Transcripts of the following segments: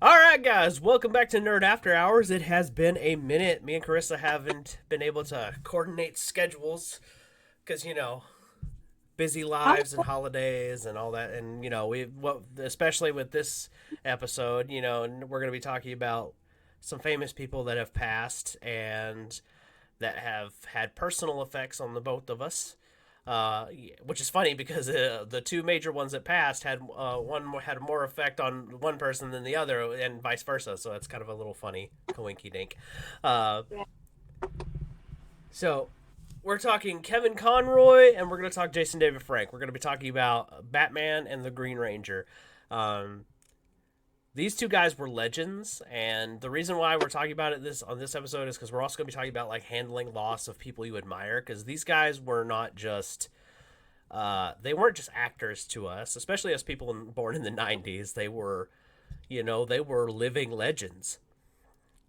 All right, guys, welcome back to Nerd After Hours. It has been a minute. Me and Carissa haven't been able to coordinate schedules because busy How lives and holidays and all that. And especially with this episode, we're going to be talking about some famous people that have passed and that have had personal effects on the both of us. Which is funny because the two major ones that passed had one had more effect on one person than the other, and vice versa. So it's kind of a little funny, coinky dink. Uh, yeah. so we're talking Kevin Conroy, and we're going to talk Jason David Frank. We're going to be talking about Batman and the Green Ranger. Um, these two guys were legends, and the reason why we're talking about it this on this episode is because we're also going to be talking about like handling loss of people you admire. Because these guys were not just they weren't just actors to us, especially as people born in the '90s. They were living legends.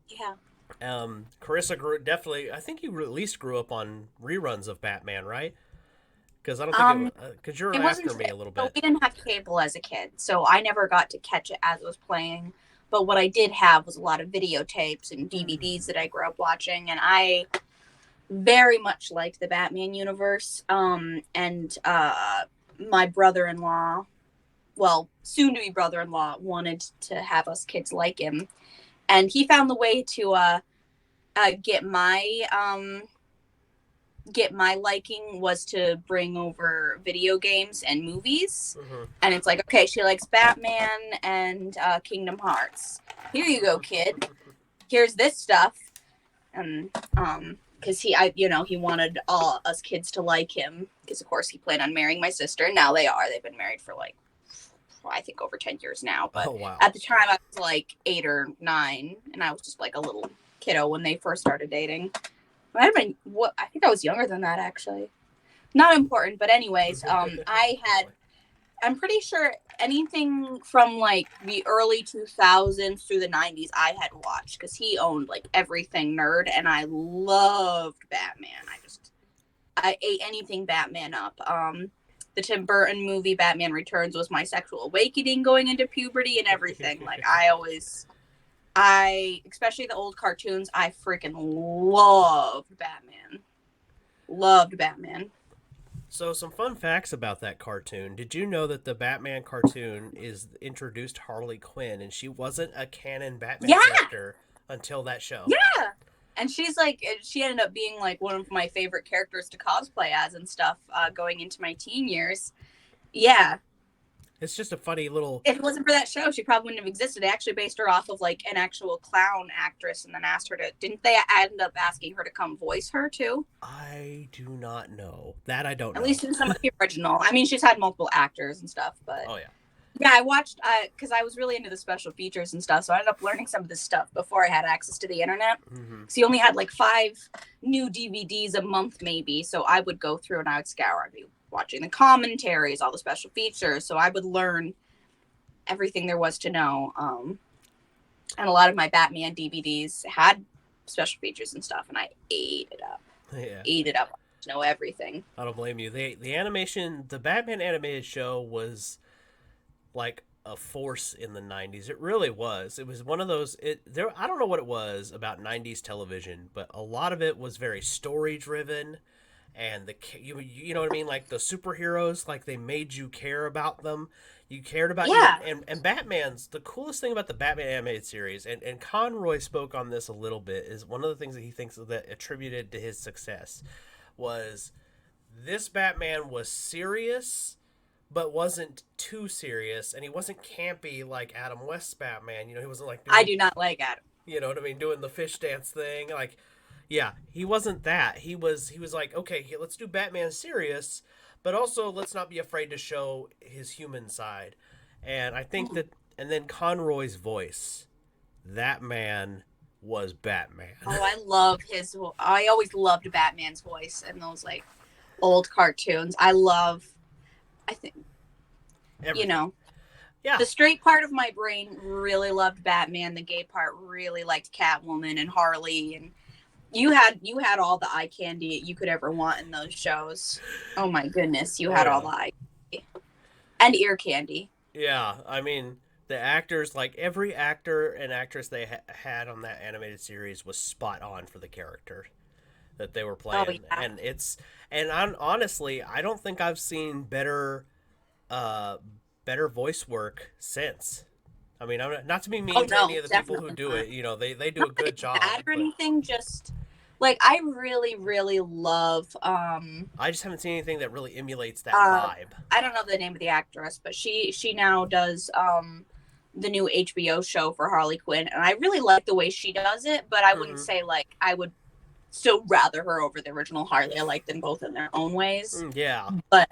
Yeah. Carissa grew definitely. I think you at least grew up on reruns of Batman, right? Because I don't think Um, because you're it wasn't after me a little so bit. we didn't have cable as a kid, so I never got to catch it as it was playing. But what I did have was a lot of videotapes and DVDs that I grew up watching, and I very much liked the Batman universe. And my brother-in-law, well, soon to be brother-in-law, wanted to have us kids like him, and he found the way to get my liking was to bring over video games and movies. Mm-hmm. And it's like, okay, she likes Batman and Kingdom Hearts. Here you go, kid. Here's this stuff. And because he wanted all us kids to like him. Because of course he planned on marrying my sister. And now they are. They've been married for like, I think over 10 years now. But Oh wow. at the time I was like 8 or 9, and I was just like a little kiddo when they first started dating. I have been what I think I was younger than that actually. Not important, but anyways, I'm pretty sure anything from like the early 2000s through the 90s I had watched because he owned like everything nerd, and I loved Batman. I ate anything Batman up. The Tim Burton movie Batman Returns was my sexual awakening going into puberty and everything. Like I especially the old cartoons, I freaking loved Batman. Loved Batman. So, some fun facts about that cartoon. Did you know that the Batman cartoon is introduced Harley Quinn, and she wasn't a canon Batman Yeah, character until that show? yeah. And she ended up being like one of my favorite characters to cosplay as and stuff going into my teen years. Yeah. It's just a funny little. If it wasn't for that show, she probably wouldn't have existed. They actually based her off of like an actual clown actress and then asked her to, didn't they end up asking her to come voice her too? I do not know. That I don't At know. least in some of the original. I mean, she's had multiple actors and stuff, but Oh, yeah. yeah, I watched because I was really into the special features and stuff, so I ended up learning some of this stuff before I had access to the internet. Mm-hmm. So you only had like 5 new DVDs a month, maybe. So I would go through and I would scour. I'd be watching the commentaries, all the special features. So I would learn everything there was to know. And a lot of my Batman DVDs had special features and stuff, and I ate it up. Yeah. Ate it up. To know everything. I don't blame you. The animation, the Batman animated show was like a force in the 90s. It really was. It was one of those I don't know what it was about 90s television, but a lot of it was very story driven, and you know what I mean, like the superheroes, like they made you care about them. You cared about you, Yeah. and Batman's the coolest thing about the Batman animated series, and Conroy spoke on this a little bit, is one of the things that he thinks that attributed to his success was this Batman was serious but wasn't too serious, and he wasn't campy like Adam West's Batman. He wasn't like I doing, do not like Adam. you know what I mean, doing the fish dance thing. Like, yeah, he wasn't that. He was like, okay, let's do Batman serious, but also let's not be afraid to show his human side. And I think that, and then Conroy's voice, that man was Batman. Oh, I love his. I always loved Batman's voice in those like old cartoons. I think you Everything. know Yeah. the straight part of my brain really loved Batman. The gay part really liked Catwoman and Harley, and you had all the eye candy you could ever want in those shows. Oh my goodness, you Oh had all yeah. the eye candy. And ear candy. Yeah, I mean, The actors, like every actor and actress they had on that animated series was spot on for the character that they were Oh playing. yeah. Honestly, I don't think I've seen uh better voice work since. I mean, I'm not to be Oh mean to any no, of the people who definitely do not. it. You know, they do Not a that good it's job, bad or but anything, just like I really, really love I just haven't seen anything that really emulates that uh vibe. I don't know the name of the actress, but she now does the new HBO show for Harley Quinn, and I really like the way she does it, but I wouldn't Hmm. say like I would still rather her over the original Harley. I like them both in their own ways. Yeah. But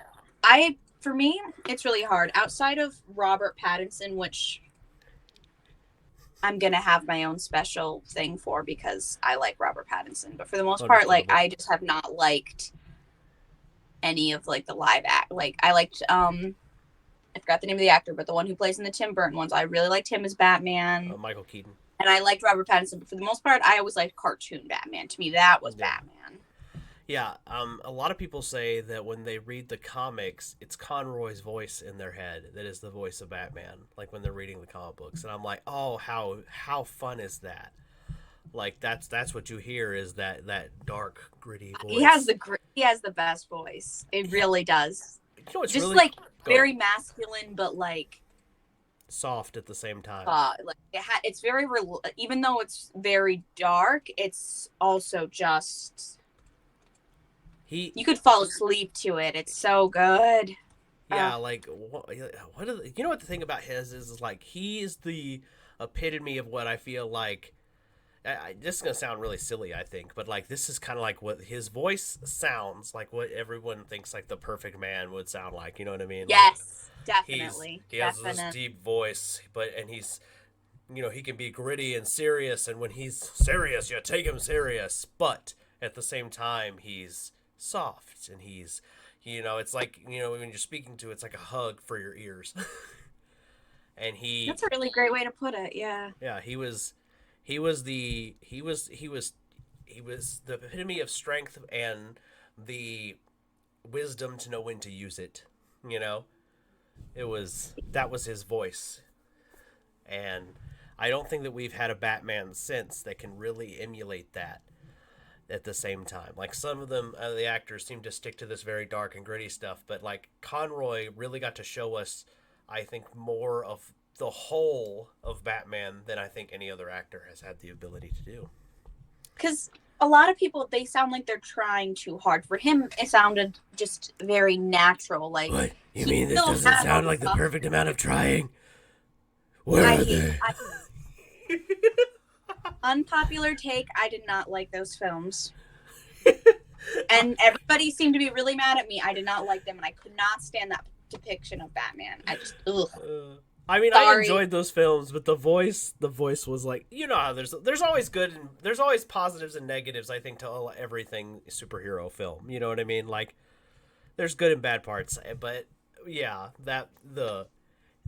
for me, it's really hard. Outside of Robert Pattinson, which I'm gonna have my own special thing for because I like Robert Pattinson. But for the most part, like Understandable. I just have not liked any of like the live act. Like I liked I forgot the name of the actor, but the one who plays in the Tim Burton ones, I really liked him as Batman. Michael Keaton. And I liked Robert Pattinson, but for the most part, I always liked cartoon Batman. To me, that was Yeah. Batman. Yeah, a lot of people say that when they read the comics, it's Conroy's voice in their head that is the voice of Batman. Like when they're reading the comic books, and I'm like, oh, how fun is that? Like that's what you hear is that dark, gritty voice. He has the best voice. It Yeah, really does. you know what's Just really like go ahead. very masculine, but like Soft at the same time. it's very even though it's very dark, it's also just He, you could fall asleep to it. It's so good. yeah, like what are you know what the thing about his is like he is the epitome of what I feel like this is gonna sound really silly, I think, but like this is kind of like what his voice sounds like. What everyone thinks like the perfect man would sound like. You know what I mean? Like Yes, definitely, he has this definite. deep voice, and he's he can be gritty and serious, and when he's serious, you take him serious, but at the same time he's soft and he's it's like when you're speaking to it's like a hug for your ears. And That's a really great way to put it. Yeah. yeah, he was the epitome of strength and the wisdom to know when to use it. You know, that was his voice, and I don't think that we've had a Batman since that can really emulate that at the same time. Like some of them, the actors seem to stick to this very dark and gritty stuff, but like Conroy really got to show us, I think, more of the whole of Batman than I think any other actor has had the ability to do. Because a lot of people, they sound like they're trying too hard. For him, it sounded just very natural. Like What? You he mean this still doesn't had all sound the like the stuff. perfect amount of trying? Where I are hate. they? Unpopular take. I did not like those films, and everybody seemed to be really mad at me. I did not like them, and I could not stand that depiction of Batman. I just ugh. I mean, I Sorry. enjoyed those films, but the voice was like, how there's always good and there's always positives and negatives. I think to everything superhero film. You know what I mean? Like, there's good and bad parts, but yeah, that the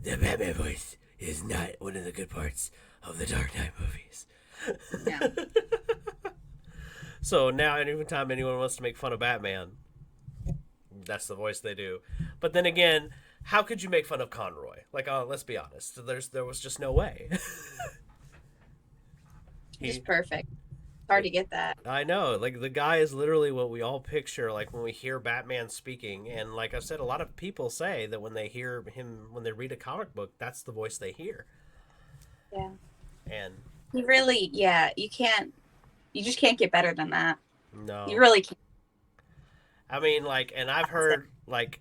Batman voice is not one of the good parts of the Dark Knight movies. Yeah. So now, anytime anyone wants to make fun of Batman, that's the voice they do. But then again, how could you make fun of Conroy? Like, let's be honest. There was just no way. He's perfect. Hard to get that. I know. Like, the guy is literally what we all picture, like, when we hear Batman speaking. And like I said, a lot of people say that when they hear him, when they read a comic book, that's the voice they hear. Yeah. And You really, you just can't get better than that. no. You really can't. I mean, like, and I've heard, like,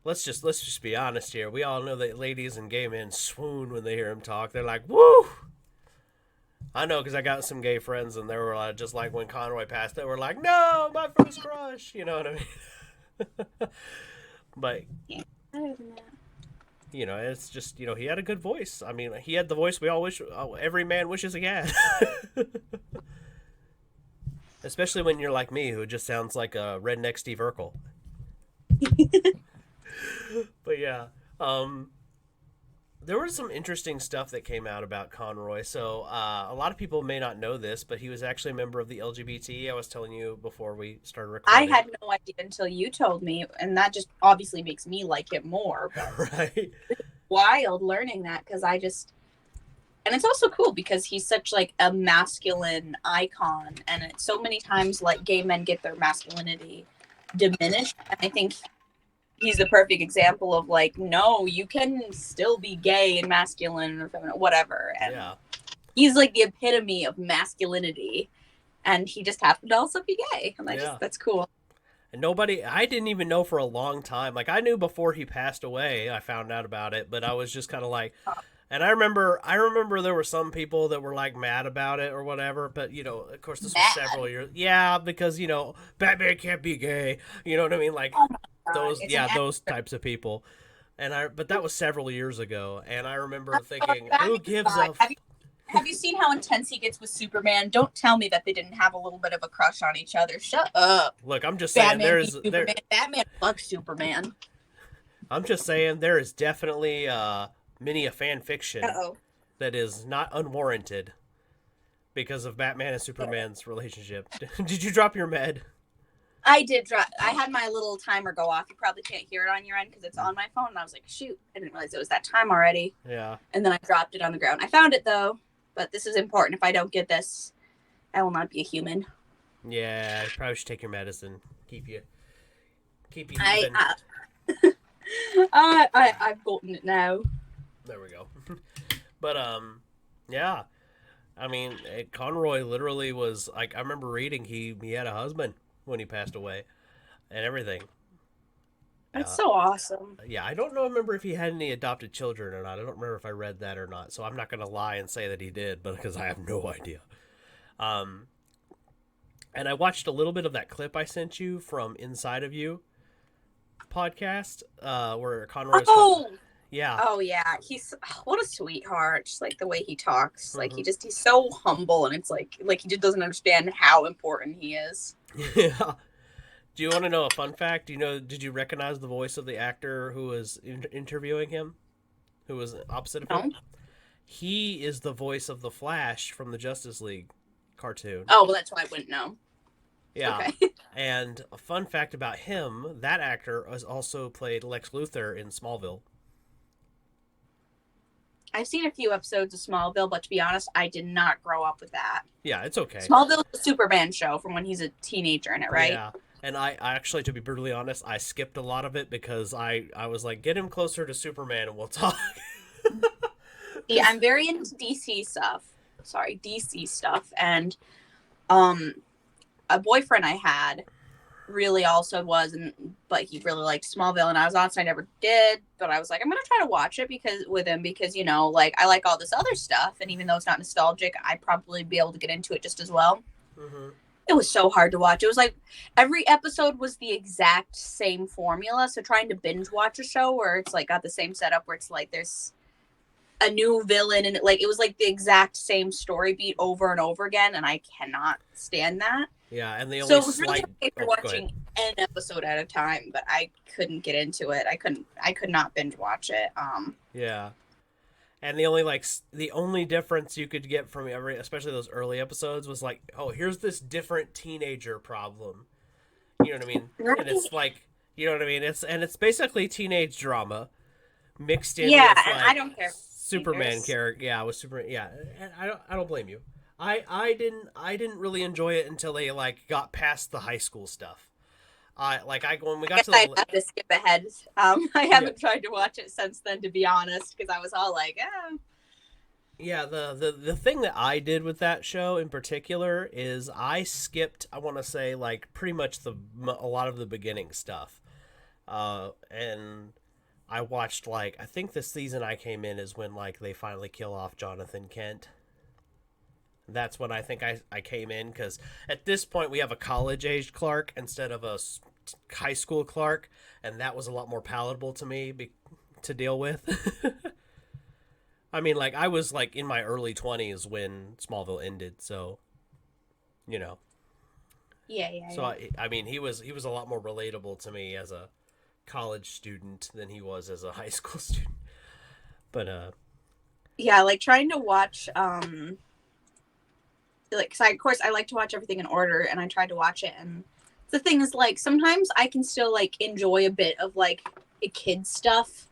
let's just be honest here. We all know that ladies and gay men swoon when they hear him talk. They're like, woo! I know, because I got some gay friends, and they were just like when Conroy passed, they were like, no, my first crush. You know what I mean? But, Better than that. it's just, he had a good voice. I mean, he had the voice we all wish, every man wishes he had. Especially when you're like me, who just sounds like a redneck Steve Urkel. But yeah, there was some interesting stuff that came out about Conroy. So a lot of people may not know this, but he was actually a member of the LGBT. I was telling you before we started recording. I had no idea until you told me, and that just obviously makes me like it more. But... Right. wild learning that because and it's also cool because he's such like a masculine icon, and it's so many times like gay men get their masculinity diminished. And I think he's the perfect example of like, no, you can still be gay and masculine or feminine, whatever. And Yeah. he's like the epitome of masculinity, and he just happened to also be gay, and that's cool. And I didn't even know for a long time. Like, I knew before he passed away, I found out about it, but I was just kind of like, and I remember there were some people that were like mad about it or whatever, but you know, of course, this was several years. Yeah, because you know, Batman can't be gay. You know what I mean? Like Oh my God. those types of people. But that was several years ago, and I remember Oh, thinking, who gives a have you seen how intense he gets with Superman? Don't tell me that they didn't have a little bit of a crush on each other. Shut up. Look, I'm just saying Batman fucks Superman. I'm just saying there is definitely many a fan fiction Uh-oh. that is not unwarranted because of Batman and Superman's relationship. Did you drop your med? I did drop. I had my little timer go off. You probably can't hear it on your end because it's on my phone. And I was like, shoot, I didn't realize it was that time already. Yeah. And then I dropped it on the ground. I found it though, but this is important. If I don't get this, I will not be a human. Yeah, you probably should take your medicine. Keep you even. I've gotten it now. There we go. But yeah. I mean, Conroy literally was like, I remember reading he had a husband when he passed away and everything. That's so awesome. Yeah, I don't remember if he had any adopted children or not. I don't remember if I read that or not. So I'm not going to lie and say that he did, but because I have no idea. And I watched a little bit of that clip I sent you from Inside of You podcast, where Conroy. Yeah. Oh yeah, he's what a sweetheart. Just like the way he talks, like he's so humble, and it's like he just doesn't understand how important he is. Yeah. Do you want to know a fun fact? Did you recognize the voice of the actor who was interviewing him, who was opposite of him? He is the voice of the Flash from the Justice League cartoon. Oh, well, that's why I wouldn't know. Yeah. Okay. And a fun fact about him, that actor has also played Lex Luthor in Smallville. I've seen a few episodes of Smallville, but to be honest, I did not grow up with that. Yeah, it's okay. Smallville's a Superman show from when he's a teenager in it, right? Yeah. And I actually, to be brutally honest, I skipped a lot of it because I was like, get him closer to Superman and we'll talk. Yeah, I'm very into DC stuff. And a boyfriend I had really also was, but he really liked Smallville, and I was honest, I never did, but I was like, I'm gonna try to watch it because like I like all this other stuff, and even though it's not nostalgic, I'd probably be able to get into it just as well. It was so hard to watch. It was like every episode was the exact same formula, so trying to binge watch a show where it's like got the same setup where it's like there's a new villain, and it was like the exact same story beat over and over again, and I cannot stand that. Yeah, and the only it was really okay for watching an episode at a time, but I couldn't get into it. I could not binge watch it. Yeah, and the only difference you could get from especially those early episodes, was like, oh, here's this different teenager problem. You know what I mean? Right. And it's like, you know what I mean? It's basically teenage drama mixed in. Yeah, with, and I don't care. Superman character, yeah, with Superman, yeah, and I don't blame you. I didn't really enjoy it until they like got past the high school stuff. When we got to I have to skip ahead. I haven't tried to watch it since then, to be honest, because I was all like, Yeah, the thing that I did with that show in particular is I skipped, I want to say, like pretty much a lot of the beginning stuff, and I watched I think the season I came in is when they finally kill off Jonathan Kent. That's when I think I came in, because at this point we have a college-aged Clark instead of a high school Clark, and that was a lot more palatable to me to deal with. I mean, I was in my early 20s when Smallville ended, so Yeah. So I mean, he was a lot more relatable to me as a college student than he was as a high school student. But yeah, trying to watch because of course I like to watch everything in order, and I tried to watch it, and the thing is sometimes I can still enjoy a bit of a kid stuff,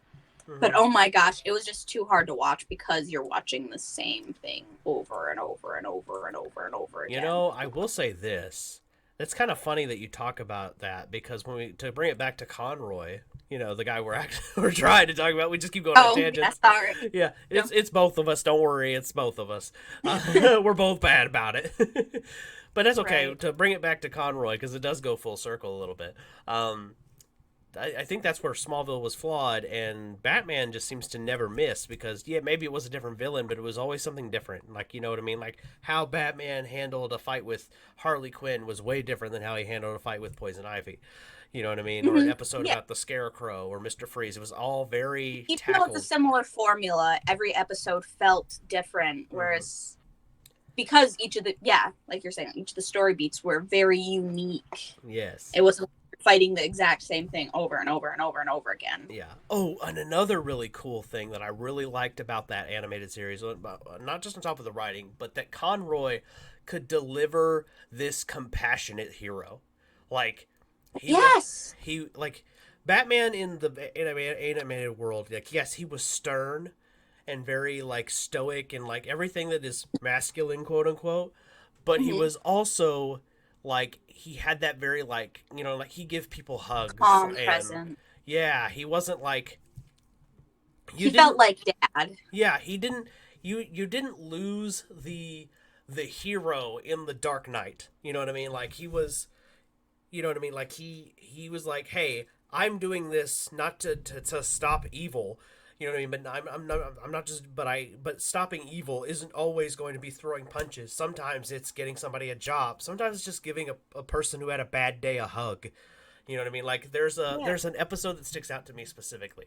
But Hmm. oh my gosh, it was just too hard to watch because you're watching the same thing over and over and over and over and over You again. know, I will say this. It's kind of funny that you talk about that because when we to bring it back to Conroy, the guy we're actually we're trying to talk about, we just keep going on Oh, yeah, tangents. sorry. Yeah, Jump. it's both of us. Don't worry, it's both of us. We're both bad about it, but that's okay. Right. To bring it back to Conroy because it does go full circle a little bit. I think that's where Smallville was flawed, and Batman just seems to never miss because yeah, maybe it was a different villain, but it was always something different. Like you know what I mean? Like how Batman handled a fight with Harley Quinn was way different than how he handled a fight with Poison Ivy. You know what I mean? Or an Hmm. episode Yeah. about the Scarecrow or Mister Freeze. It was all very Even though it's a tackled. similar formula, every episode felt different. Hmm. Whereas because each of the yeah, like you're saying, each of the story beats were very unique. Yes. It wasn't fighting the exact same thing over and over and over and over again. Yeah. Oh, and another really cool thing that I really liked about that animated series, not just on top of the writing, but that Conroy could deliver this compassionate hero. Like he was Yes. he like Batman in the animated world. Like yes, he was stern and very like stoic and like everything that is masculine, quote unquote. But he Hmm. was also like he had that very like like he give people hugs Calm, and present. yeah, he wasn't like you He felt didn't like dad. yeah, he didn't you didn't lose the hero in the Dark Knight. You know what I mean? Like he was you know what I mean? Like he was like, "Hey, I'm doing this not to stop evil." You know what I mean? But I'm not just but stopping evil isn't always going to be throwing punches. Sometimes it's getting somebody a job. Sometimes it's just giving a person who had a bad day a hug. You know what I mean? Like Yeah. there's an episode that sticks out to me specifically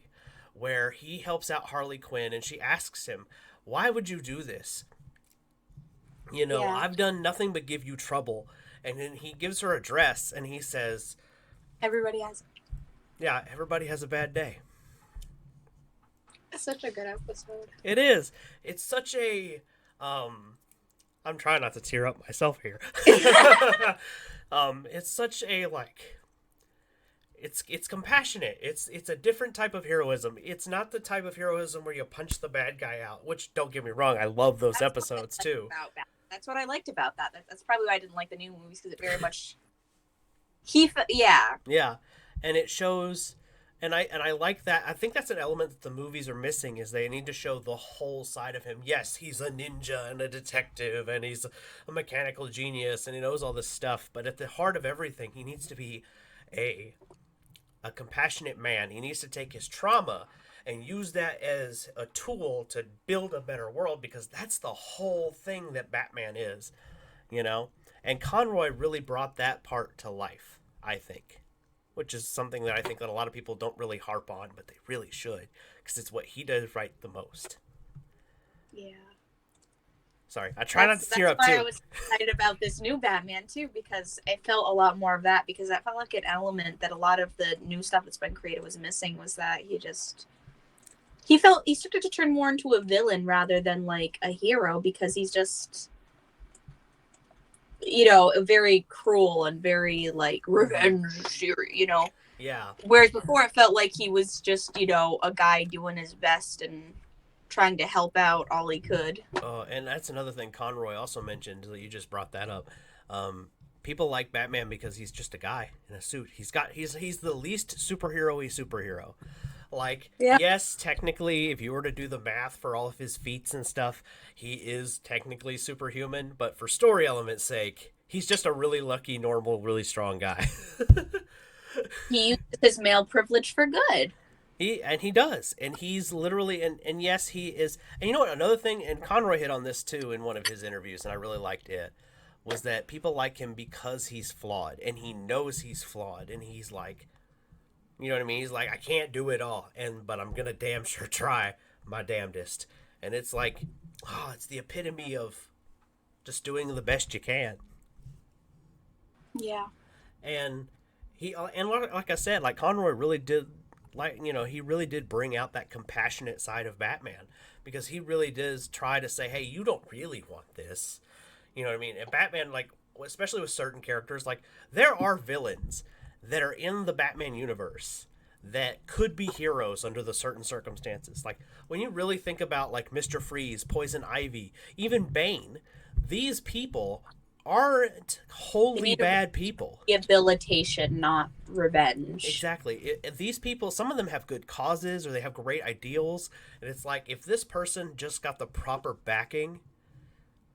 where he helps out Harley Quinn and she asks him, "Why would you do this? Yeah. I've done nothing but give you trouble." And then he gives her a dress and he says, Everybody has "Yeah, everybody has a bad day." such a good episode. It is. It's such a I'm trying not to tear up myself here. It's such a like it's compassionate. It's a different type of heroism. It's not the type of heroism where you punch the bad guy out, which don't get me wrong, I love those That's what I episodes liked too. about that. That's what I liked about that. That's probably why I didn't like the new movies because it very much yeah. Yeah. And it shows and I like that. I think that's an element that the movies are missing is they need to show the whole side of him. Yes, he's a ninja and a detective and he's a mechanical genius and he knows all this stuff, but at the heart of everything, he needs to be a a compassionate man. He needs to take his trauma and use that as a tool to build a better world because that's the whole thing that Batman is, you know? And Conroy really brought that part to life, I think, which is something that I think that a lot of people don't really harp on, but they really should because it's what he does right the most. Yeah. Sorry, I try not to tear That's up why I too. was excited about this new Batman too, because it felt a lot more of that. Because I felt like an element that a lot of the new stuff that's been created was missing was that he started to turn more into a villain rather than like a hero because he's just very cruel and very like Hmm. revenge, Yeah, Whereas before it felt like he was just a guy doing his best and trying to help out all he could. and that's another thing Conroy also mentioned that you just brought that up. Um, People like Batman because he's just a guy in a suit. He's the least superhero-y superhero. Like, Yeah. yes, technically, if you were to do the math for all of his feats and stuff, he is technically superhuman. But for story element's sake, he's just a really lucky, normal, really strong guy. He uses his male privilege for good. He does, and he's literally and yes, he is. And you know what? Another thing, and Conroy hit on this too in one of his interviews, and I really liked it, was that people like him because he's flawed, and he knows he's flawed, and he's like, you know what I mean? He's like, I can't do it all, but I'm gonna damn sure try my damnedest. And it's like, oh, it's the epitome of just doing the best you can. Yeah. And like I said, like Conroy really did, like he really did bring out that compassionate side of Batman because he really does try to say, hey, you don't really want this. You know what I mean? And Batman, like especially with certain characters, like there are villains that are in the Batman universe that could be heroes under the certain circumstances. Like when you really think about like Mr. Freeze, Poison Ivy, even Bane, these people aren't They wholly need bad people. rehabilitation, not revenge. Exactly. These people, some of them have good causes or they have great ideals, and it's like if this person just got the proper backing,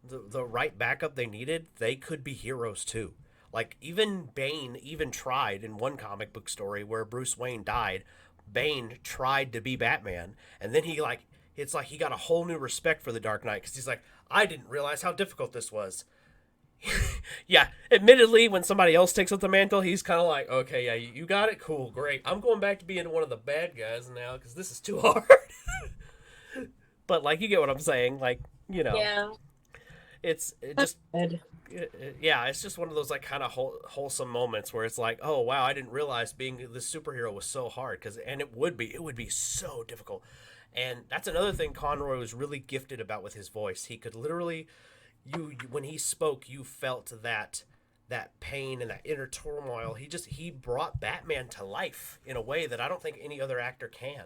the right backup they needed, they could be heroes too. Like even Bane even tried in one comic book story where Bruce Wayne died. Bane tried to be Batman, and then he like it's like he got a whole new respect for the Dark Knight because he's like, I didn't realize how difficult this was. Yeah, admittedly, when somebody else takes up the mantle, he's kind of like, okay, yeah, you got it, cool, great. I'm going back to being one of the bad guys now because this is too hard. But like, you get what I'm saying, like, you know, Yeah, it that's just good. yeah, it's just one of those like kind of wholesome moments where it's like, oh wow, I didn't realize being this superhero was so hard because and it would be so difficult. And that's another thing Conroy was really gifted about with his voice. He could literally when he spoke, you felt that pain and that inner turmoil. He brought Batman to life in a way that I don't think any other actor can.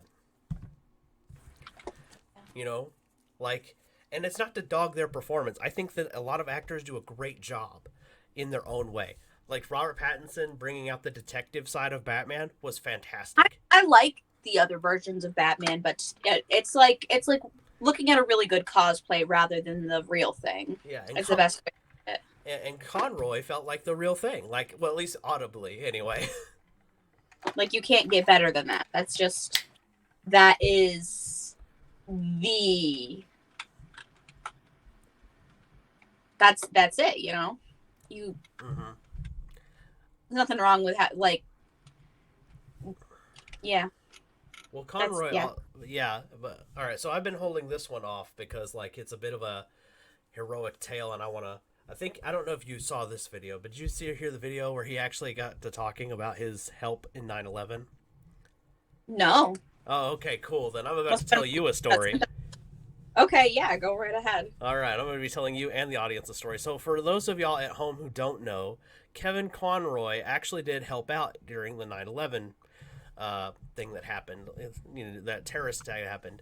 You know, like, and it's not to dog their performance. I think that a lot of actors do a great job in their own way. Like Robert Pattinson bringing out the detective side of Batman was I, fantastic. I like the other versions of Batman, but it's like looking at a really good cosplay rather than the real thing. Yeah, It's the best way. To it. And Conroy felt like the real thing. Like, well, at least audibly, anyway. Like you can't get better than that. That is the that's it. You know, you Hmm. nothing wrong with like yeah. Well, That's Conroy, yeah. yeah, but all right. So I've been holding this one off because like it's a bit of a heroic tale, and I want to. I think I don't know if you saw this video, but did you see or hear the video where he actually got to talking about his help in 9/11? No. Oh, okay, cool. Then I'm about to Must tell have you a been- story. Okay, yeah, go right ahead. All right, I'm going to be telling you and the audience a story. So, for those of y'all at home who don't know, Kevin Conroy actually did help out during the 9/11 thing that happened. You know, that terrorist attack happened.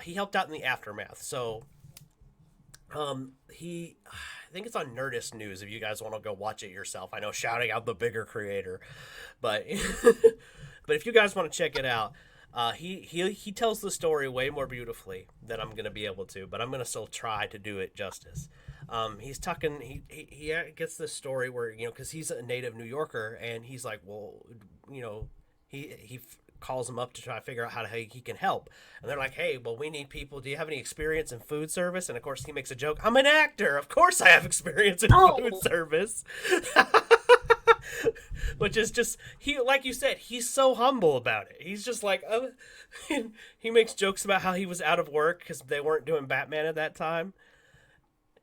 He helped out in the aftermath. So, I think it's on Nerdist News if you guys want to go watch it yourself. I know shouting out the bigger creator, but but if you guys want to check it out, he tells the story way more beautifully than I'm gonna be able to, but I'm gonna still try to do it justice. He's talking. He gets this story where because he's a native New Yorker and he's like, well, he calls him up to try to figure out how he can help, and they're like, hey, well, we need people. Do you have any experience in food service? And of course, he makes a joke. I'm an actor. Of course, I have experience in Oh, food service. Which is just like you said, he's so humble about it. He's just like, he makes jokes about how he was out of work because they weren't doing Batman at that time,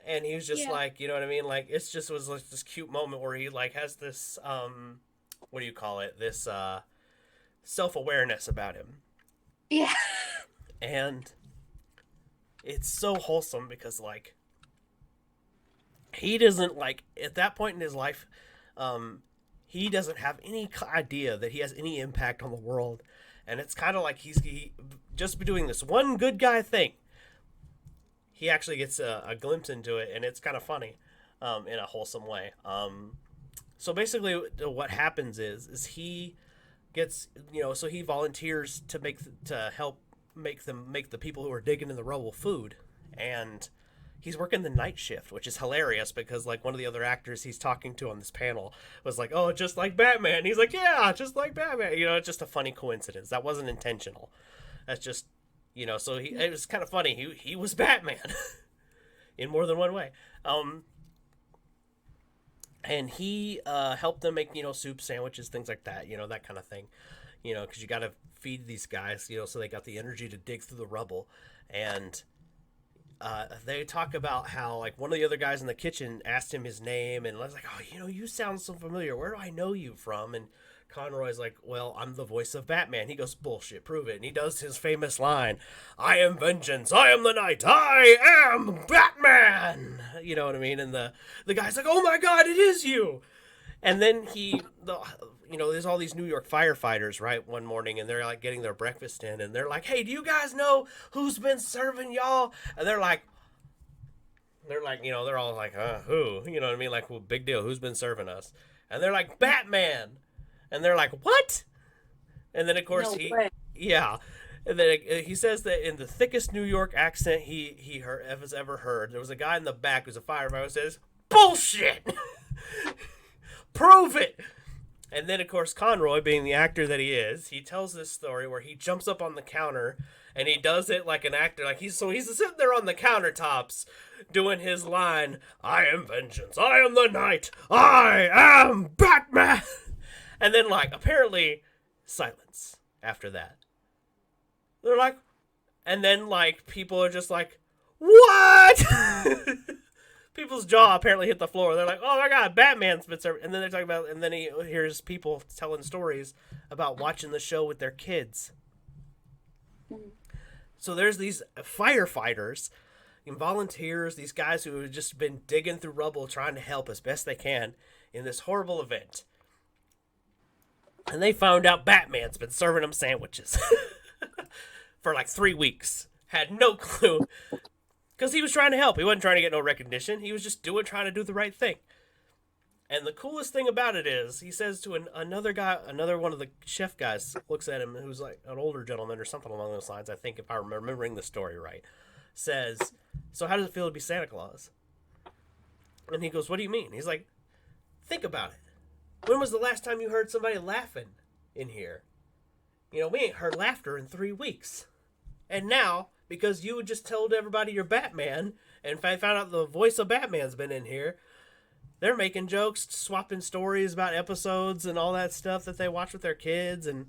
and he was just yeah. like, you know what I mean? Like it's just was like this cute moment where he like has this what do you call it? This self-awareness about him, Yeah. and it's so wholesome because like he doesn't like at that point in his life he doesn't have any idea that he has any impact on the world, and it's kind of like he just doing this one good guy thing. He actually gets a glimpse into it, and it's kind of funny in a wholesome way. So basically what happens is he gets so he volunteers to help make the people who are digging in the rubble food, and he's working the night shift, which is hilarious because like one of the other actors he's talking to on this panel was like, oh, just like Batman. He's like, yeah, just like Batman. It's just a funny coincidence. That wasn't intentional. That's just so it was kind of funny. He was Batman in more than one way. And he helped them make soup sandwiches, things like that, that kind of thing, because you got to feed these guys, so they got the energy to dig through the rubble. And they talk about how like one of the other guys in the kitchen asked him his name, and I was like, oh, you sound so familiar, where do I know you from? And Conroy's like, well, I'm the voice of Batman. He goes, bullshit, prove it. And he does his famous line, I am vengeance, I am the night, I am Batman. You know what I mean? And the guy's like, oh my god, it is you. And then there's all these New York firefighters, right, one morning, and they're like getting their breakfast in, and they're like, hey, do you guys know who's been serving y'all? And they're like, they're all like, who? You know what I mean? Like, well, big deal. Who's been serving us? And they're like, Batman. And they're like, what? And then, of course, yeah. And then he says that in the thickest New York accent he has ever heard. There was a guy in the back who's a firefighter who says, bullshit! Prove it! And then, of course, Conroy, being the actor that he is, he tells this story where he jumps up on the counter and he does it like an actor. Like he's sitting there on the countertops doing his line, I am vengeance, I am the night, I am Batman! And then, like, apparently, silence after that. They're like, and then, like, people are just like, what? People's jaw apparently hit the floor. They're like, oh my God, Batman's been serving. And then they're talking about, and then he hears people telling stories about watching the show with their kids. So there's these firefighters and volunteers, these guys who have just been digging through rubble trying to help as best they can in this horrible event. And they found out Batman's been serving them sandwiches for like 3 weeks. Had no clue. Because he was trying to help. He wasn't trying to get no recognition. He was just trying to do the right thing. And the coolest thing about it is, he says to another guy, another one of the chef guys, looks at him, who's like an older gentleman or something along those lines, I think, if I'm remembering the story right, says, so how does it feel to be Santa Claus? And he goes, what do you mean? He's like, think about it. When was the last time you heard somebody laughing in here? We ain't heard laughter in 3 weeks. And now, because you just told everybody you're Batman, and found out the voice of Batman's been in here, they're making jokes, swapping stories about episodes and all that stuff that they watch with their kids, and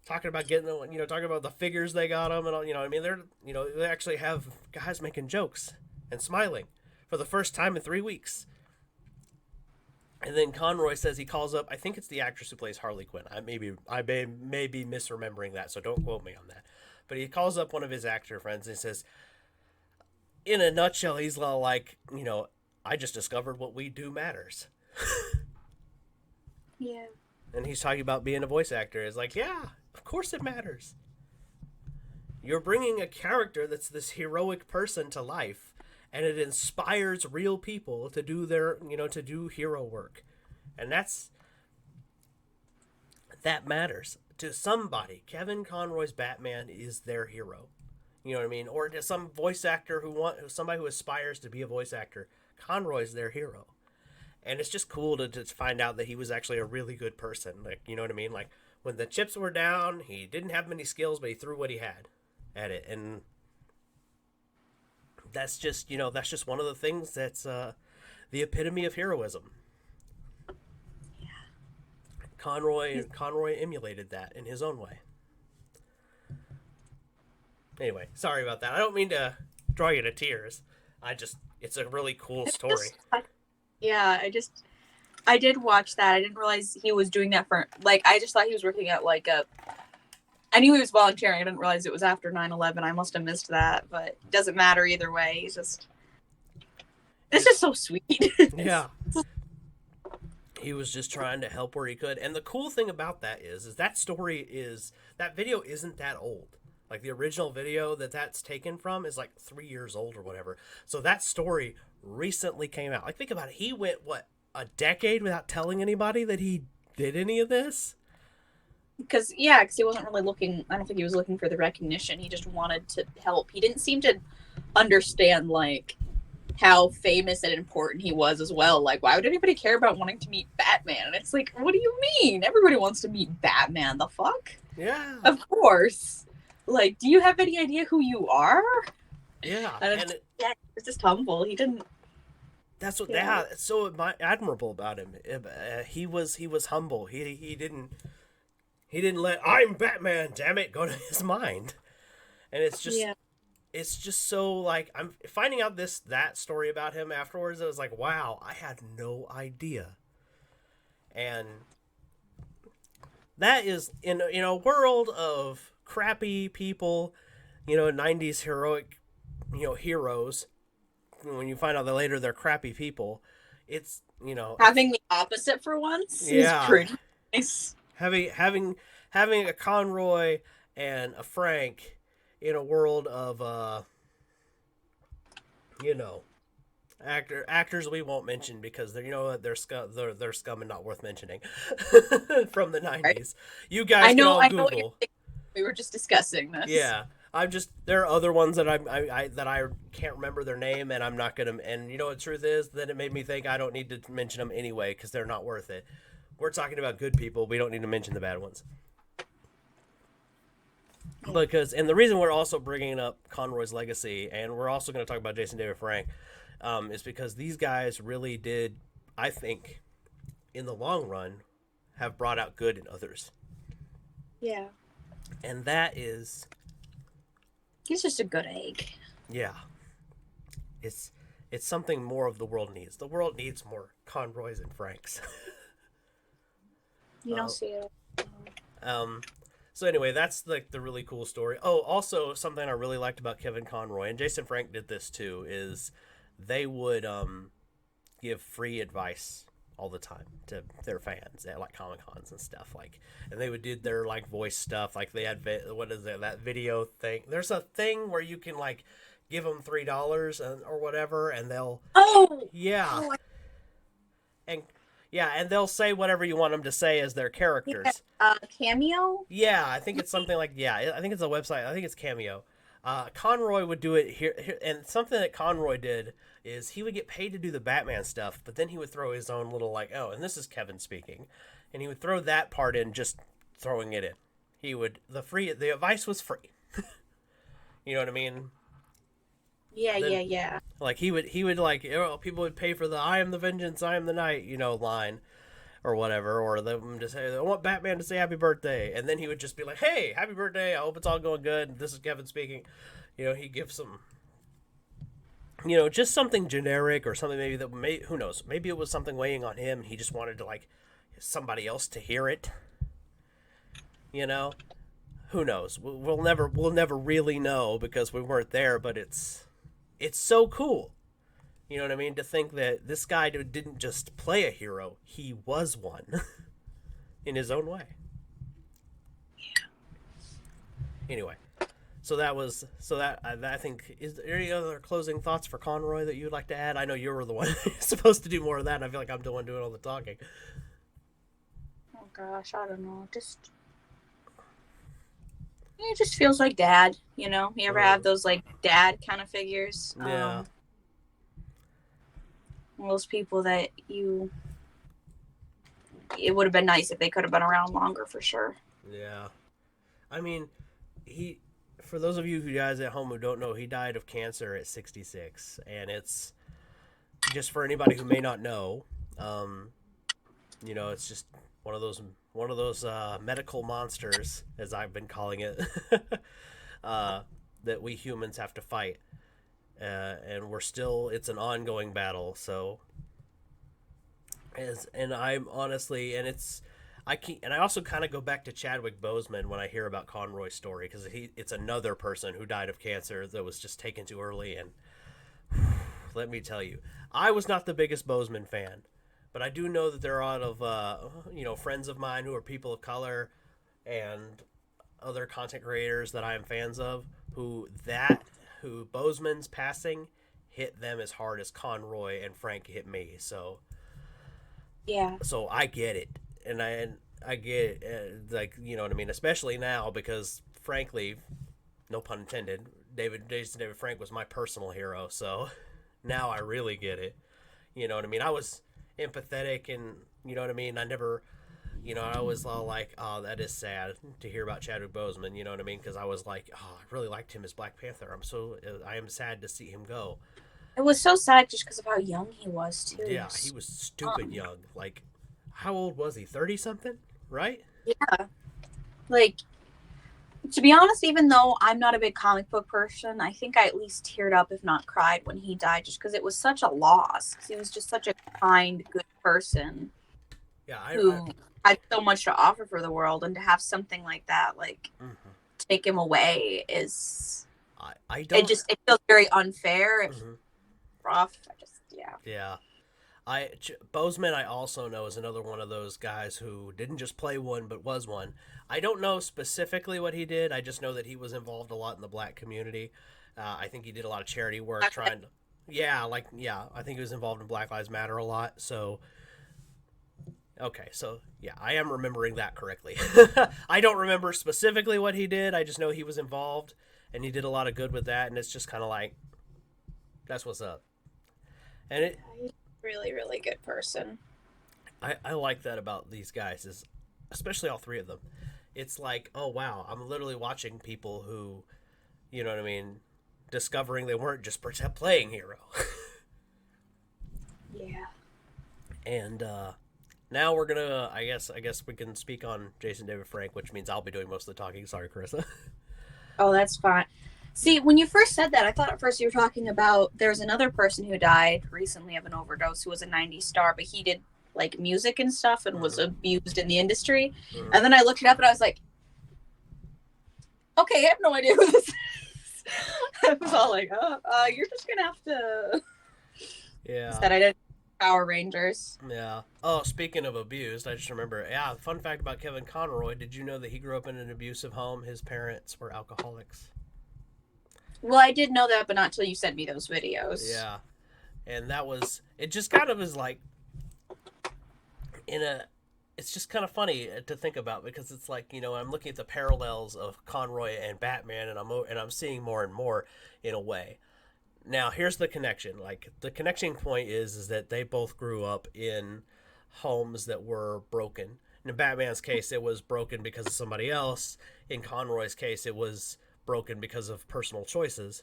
talking about talking about the figures they got them, and all, they actually have guys making jokes and smiling for the first time in 3 weeks. And then Conroy says he calls up, I think it's the actress who plays Harley Quinn. I may be misremembering that, so don't quote me on that. But he calls up one of his actor friends and says, in a nutshell, he's like, I just discovered what we do matters. Yeah. And he's talking about being a voice actor. It's like, yeah, of course it matters. You're bringing a character that's this heroic person to life, and it inspires real people to do to do hero work. And that matters to somebody. Kevin Conroy's Batman is their hero. You know what I mean? Or to some voice actor somebody who aspires to be a voice actor. Conroy's their hero. And it's just cool to find out that he was actually a really good person. Like, you know what I mean? Like, when the chips were down, he didn't have many skills, but he threw what he had at it. And that's just one of the things that's the epitome of heroism. Yeah. Conroy emulated that in his own way. Anyway, sorry about that. I don't mean to draw you to tears. It's a really cool story. I did watch that. I didn't realize he was doing that I just thought he was working at I knew he was volunteering. I didn't realize it was after 9/11. I must have missed that, but it doesn't matter either way. It's just so sweet. Yeah. He was just trying to help where he could. And the cool thing about that is that video isn't that old. Like, the original video that's taken from is like 3 years old or whatever. So that story recently came out. Like, think about it. He went, a decade without telling anybody that he did any of this? Because he wasn't really looking, I don't think he was looking for the recognition. He just wanted to help. He didn't seem to understand, how famous and important he was as well. Like, why would anybody care about wanting to meet Batman? And it's like, what do you mean? Everybody wants to meet Batman. The fuck? Yeah. Of course. Like, do you have any idea who you are? Yeah. It's just humble. He didn't. That's what. Yeah. It's so admirable about him. He was humble. He didn't let I'm Batman, damn it, go to his mind. And it's just. Yeah. It's just so, I'm finding out that story about him afterwards. I was like, wow, I had no idea. And that is in a world of crappy people, 90s heroic, heroes. When you find out that later they're crappy people, it's, having the opposite for once is pretty Nice. Having a Conroy and a Frank in a world of you know, actors we won't mention because they're, they're scum and not worth mentioning from the Right. 90s. You guys can all I know what you're Google. thinking. We were just discussing this. Yeah. I'm just there are other ones that I can't remember their name and I'm not gonna, and you know what the truth is, then it made me think I don't need to mention them anyway because they're not worth it. We're talking about good people. We don't need to mention the bad ones. Yeah. Because, and the reason we're also bringing up Conroy's legacy, and we're also going to talk about Jason David Frank, is because these guys really did, I think, in the long run, have brought out good in others, Yeah. and that is, He's just a good egg. yeah, it's it's something more of the world needs. The world needs more Conroys and Franks. You don't uh, see it. um, so anyway, that's like the really cool story. Oh, also something I really liked about Kevin Conroy and Jason Frank did this too is they would give free advice all the time to their fans at like comic cons and stuff, like, and they would do their like voice stuff, like they had what is it, that video thing, there's a thing where you can like give them $3 or whatever and they'll, Oh, yeah, oh, and yeah, and they'll say whatever you want them to say as their yeah. characters. Cameo. Yeah, I think it's something like, yeah, I think it's a website. I think it's Cameo. Conroy would do it here, and something that Conroy did is he would get paid to do the Batman stuff, but then he would throw his own little like, oh, and this is Kevin speaking, and he would throw that part in, just throwing it in. He would the advice was free. You know what I mean? Yeah, Then yeah, yeah. like he would like, people would pay for the "I am the vengeance, I am the night," line or whatever, or them to say, "I want Batman to say happy birthday," and then he would just be like, "Hey, happy birthday! I hope it's all going good. This is Kevin speaking." He gives some, just something generic or something maybe that who knows, maybe it was something weighing on him. He just wanted to like somebody else to hear it. You know, who knows? We'll never really know because we weren't there. But it's so cool. You know what I mean? To think that this guy didn't just play a hero; he was one in his own way. Anyway, I think, is there any other closing thoughts for Conroy that you'd like to add? I know you were the one supposed to do more of that, and I feel like I'm the one doing all the talking. Oh gosh, I don't know. It just feels like dad. You ever have those like dad kind of figures? Yeah. Those people that it would have been nice if they could have been around longer for sure. Yeah. I mean, he, for those of you guys at home who don't know, he died of cancer at 66, and it's just for anybody who may not know. It's just one of those medical monsters, as I've been calling it, that we humans have to fight, and it's an ongoing battle. So, and I'm honestly, and I also kind of go back to Chadwick Boseman when I hear about Conroy's story, because it's another person who died of cancer that was just taken too early, and let me tell you, I was not the biggest Boseman fan, but I do know that there are a lot of friends of mine who are people of color and other content creators that I am fans of who Boseman's passing hit them as hard as Conroy and Frank hit me. So Yeah. I get it, and I get it, like, you know what I mean, especially now because frankly, no pun intended, Jason David Frank was my personal hero. So now I really get it. You know what I mean? I was empathetic, and you know what I mean. I was all like, "Oh, that is sad to hear about Chadwick Boseman." You know what I mean? Because I was like, "Oh, I really liked him as Black Panther. I am sad to see him go." It was so sad just because of how young he was too. Yeah, he was stupid young. Like, how old was he? 30 something, right? Yeah. Like, to be honest, even though I'm not a big comic book person, I think I at least teared up, if not cried, when he died, just because it was such a loss. 'Cause he was just such a kind, good person Yeah, who had so much to offer for the world, and to have something like that, like, take him away is. I don't. It feels very unfair. It's Mhm. rough. Yeah. Yeah, Bozeman, I also know, is another one of those guys who didn't just play one, but was one. I don't know specifically what he did. I just know that he was involved a lot in the black community. I think he did a lot of charity work, trying to, yeah, like yeah. I think he was involved in Black Lives Matter a lot. So okay, so yeah, I am remembering that correctly. I don't remember specifically what he did. I just know he was involved, and he did a lot of good with that. And it's just kind of like that's what's up. And it, He's a really, really good person. I like that about these guys is, especially all three of them. It's like, oh wow, I'm literally watching people who, you know what I mean, discovering they weren't just playing hero. Yeah. And now we're gonna, I guess we can speak on Jason David Frank, which means I'll be doing most of the talking. Sorry, Carissa. Oh, that's fine. See, when you first said that, I thought at first you were talking about there's another person who died recently of an overdose who was a 90s star, but he did like music and stuff and was abused in the industry. Mhm. And then I looked it up and I was like, okay, I have no idea who this is. I was all like, you're just going to have to. Yeah. Said I didn't. Power Rangers. Yeah. Oh, speaking of abused, I just remember. Yeah, fun fact about Kevin Conroy. Did you know that he grew up in an abusive home? His parents were alcoholics. Well, I did know that, but not until you sent me those videos. Yeah. And that was, it just kind of is like, in a, it's just kind of funny to think about because it's like, I'm looking at the parallels of Conroy and Batman and I'm seeing more and more in a way. Now, here's the connection. Like the connection point is that they both grew up in homes that were broken. In Batman's case, it was broken because of somebody else. In Conroy's case, it was broken because of personal choices.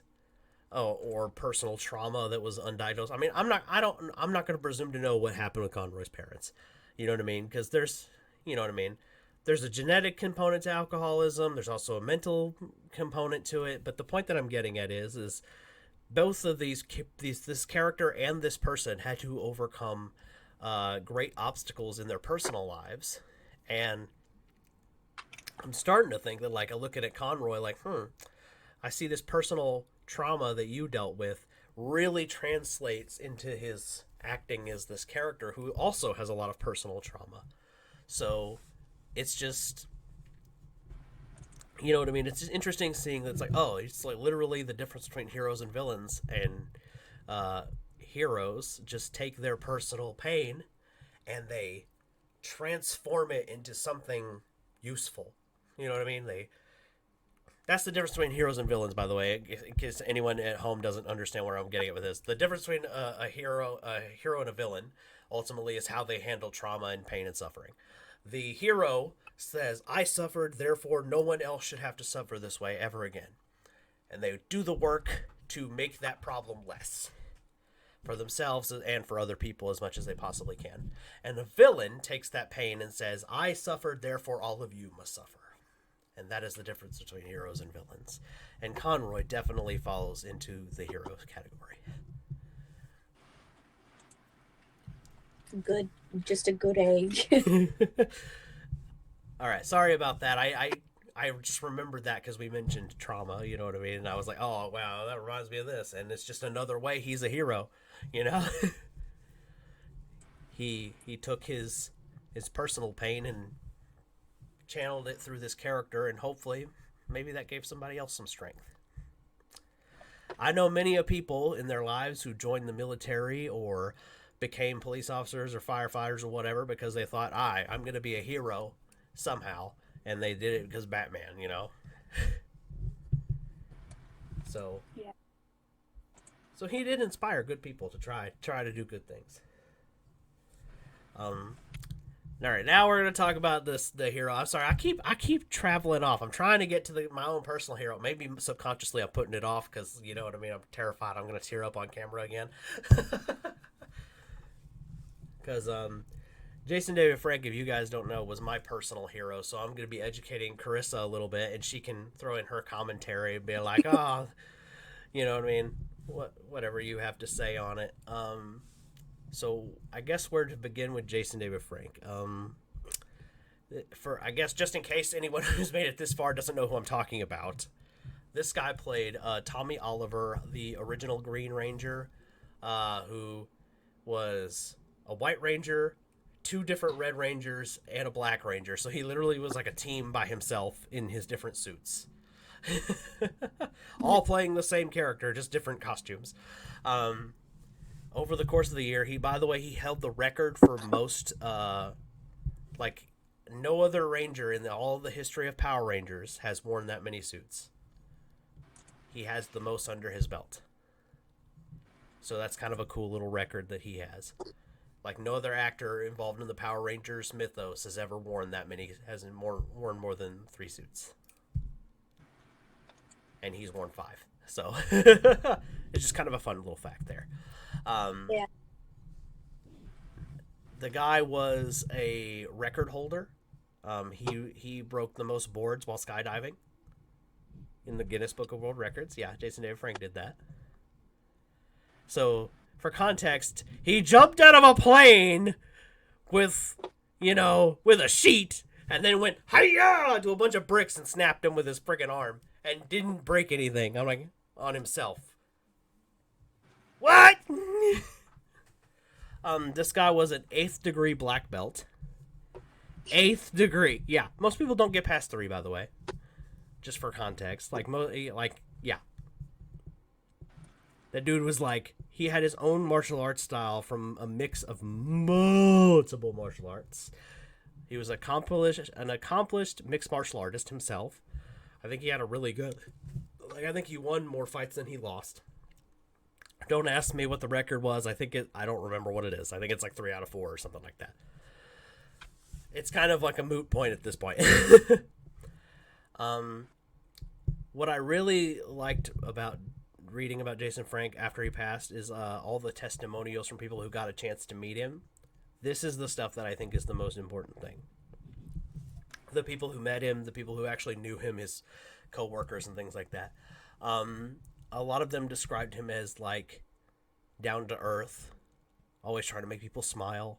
Oh, or personal trauma that was undiagnosed. I mean, I'm not going to presume to know what happened with Conroy's parents. You know what I mean? Because you know what I mean? There's a genetic component to alcoholism. There's also a mental component to it. But the point that I'm getting at is both of these this character and this person had to overcome great obstacles in their personal lives, and I'm starting to think that like I look at Conroy like, I see this personal trauma that you dealt with really translates into his acting as this character who also has a lot of personal trauma. So it's just, you know what I mean? It's just interesting seeing that it's like, oh, it's like literally the difference between heroes and villains, and heroes just take their personal pain and they transform it into something useful. You know what I mean? That's the difference between heroes and villains, by the way, in case anyone at home doesn't understand where I'm getting at with this. The difference between a hero and a villain ultimately is how they handle trauma and pain and suffering. The hero says, I suffered, therefore no one else should have to suffer this way ever again. And they do the work to make that problem less for themselves and for other people as much as they possibly can. And the villain takes that pain and says, I suffered, therefore all of you must suffer. And that is the difference between heroes and villains. And Conroy definitely falls into the hero category. Good, just a good egg. All right, sorry about that. I just remembered that because we mentioned trauma, you know what I mean? And I was like, oh, wow, that reminds me of this. And it's just another way he's a hero, you know? he took his personal pain and channeled it through this character, and hopefully maybe that gave somebody else some strength. I know many of people in their lives who joined the military or became police officers or firefighters or whatever because they thought, I'm going to be a hero somehow, and they did it because Batman, you know? So, yeah. So he did inspire good people to try to do good things. All right, now we're gonna talk about the hero. I'm sorry, I keep traveling off. I'm trying to get to my own personal hero. Maybe subconsciously I'm putting it off because you know what I mean. I'm terrified I'm gonna tear up on camera again. Because Jason David Frank, if you guys don't know, was my personal hero. So I'm gonna be educating Carissa a little bit, and she can throw in her commentary and be like, oh, you know what I mean. Whatever you have to say on it. So I guess we're to begin with Jason David Frank. For I guess just in case anyone who's made it this far doesn't know who I'm talking about, this guy played Tommy Oliver, the original Green Ranger, who was a White Ranger, two different Red Rangers, and a Black Ranger. So he literally was like a team by himself in his different suits. All playing the same character, just different costumes. Um, Over the course of the year, by the way, he held the record for most, like, no other Ranger in all of the history of Power Rangers has worn that many suits. He has the most under his belt. So that's kind of a cool little record that he has. Like, no other actor involved in the Power Rangers mythos has ever worn that many, worn more than 3 suits. And he's worn 5. So it's just kind of a fun little fact there. Yeah. The guy was a record holder. He broke the most boards while skydiving in the Guinness Book of World Records. Yeah, Jason David Frank did that. So, for context, he jumped out of a plane with a sheet and then went, hi-ya, to a bunch of bricks and snapped them with his friggin' arm and didn't break anything. I'm like, on himself. What? This guy was an 8th degree black belt. 8th degree. Yeah, most people don't get past 3, by the way. Just for context. Yeah. That dude was like, he had his own martial arts style from a mix of multiple martial arts. He was an accomplished mixed martial artist himself. I think he had a really good, I think he won more fights than he lost. Don't ask me what the record was. I don't remember what it is. I think it's like 3 out of 4 or something like that. It's kind of like a moot point at this point. What I really liked about reading about Jason Frank after he passed is all the testimonials from people who got a chance to meet him. This is the stuff that I think is the most important thing. The people who met him, the people who actually knew him, his co-workers and things like that. A lot of them described him as, like, down to earth, always trying to make people smile.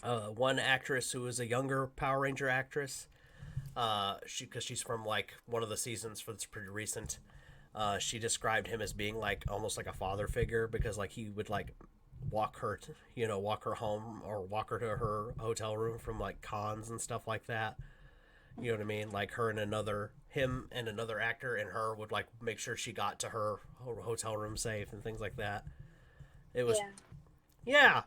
One actress who was a younger Power Ranger actress, because she's from, like, one of the seasons that's pretty recent, she described him as being, like, almost like a father figure, because, like, he would, like, walk her home or walk her to her hotel room from, like, cons and stuff like that. You know what I mean? Like, him and another actor and her would, like, make sure she got to her hotel room safe and things like that. It was, yeah.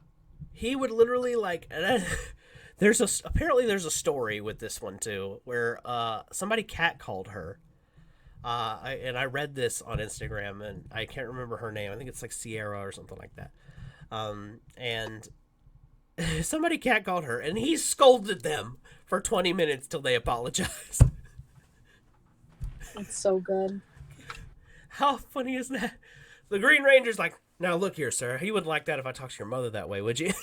He would literally, like, apparently there's a story with this one too, where somebody catcalled her. I read this on Instagram, and I can't remember her name. I think it's like Sierra or something like that. And somebody catcalled her, and he scolded them for 20 minutes till they apologized. It's so good. How funny is that? The Green Ranger's like, now look here, sir. You wouldn't like that if I talked to your mother that way, would you?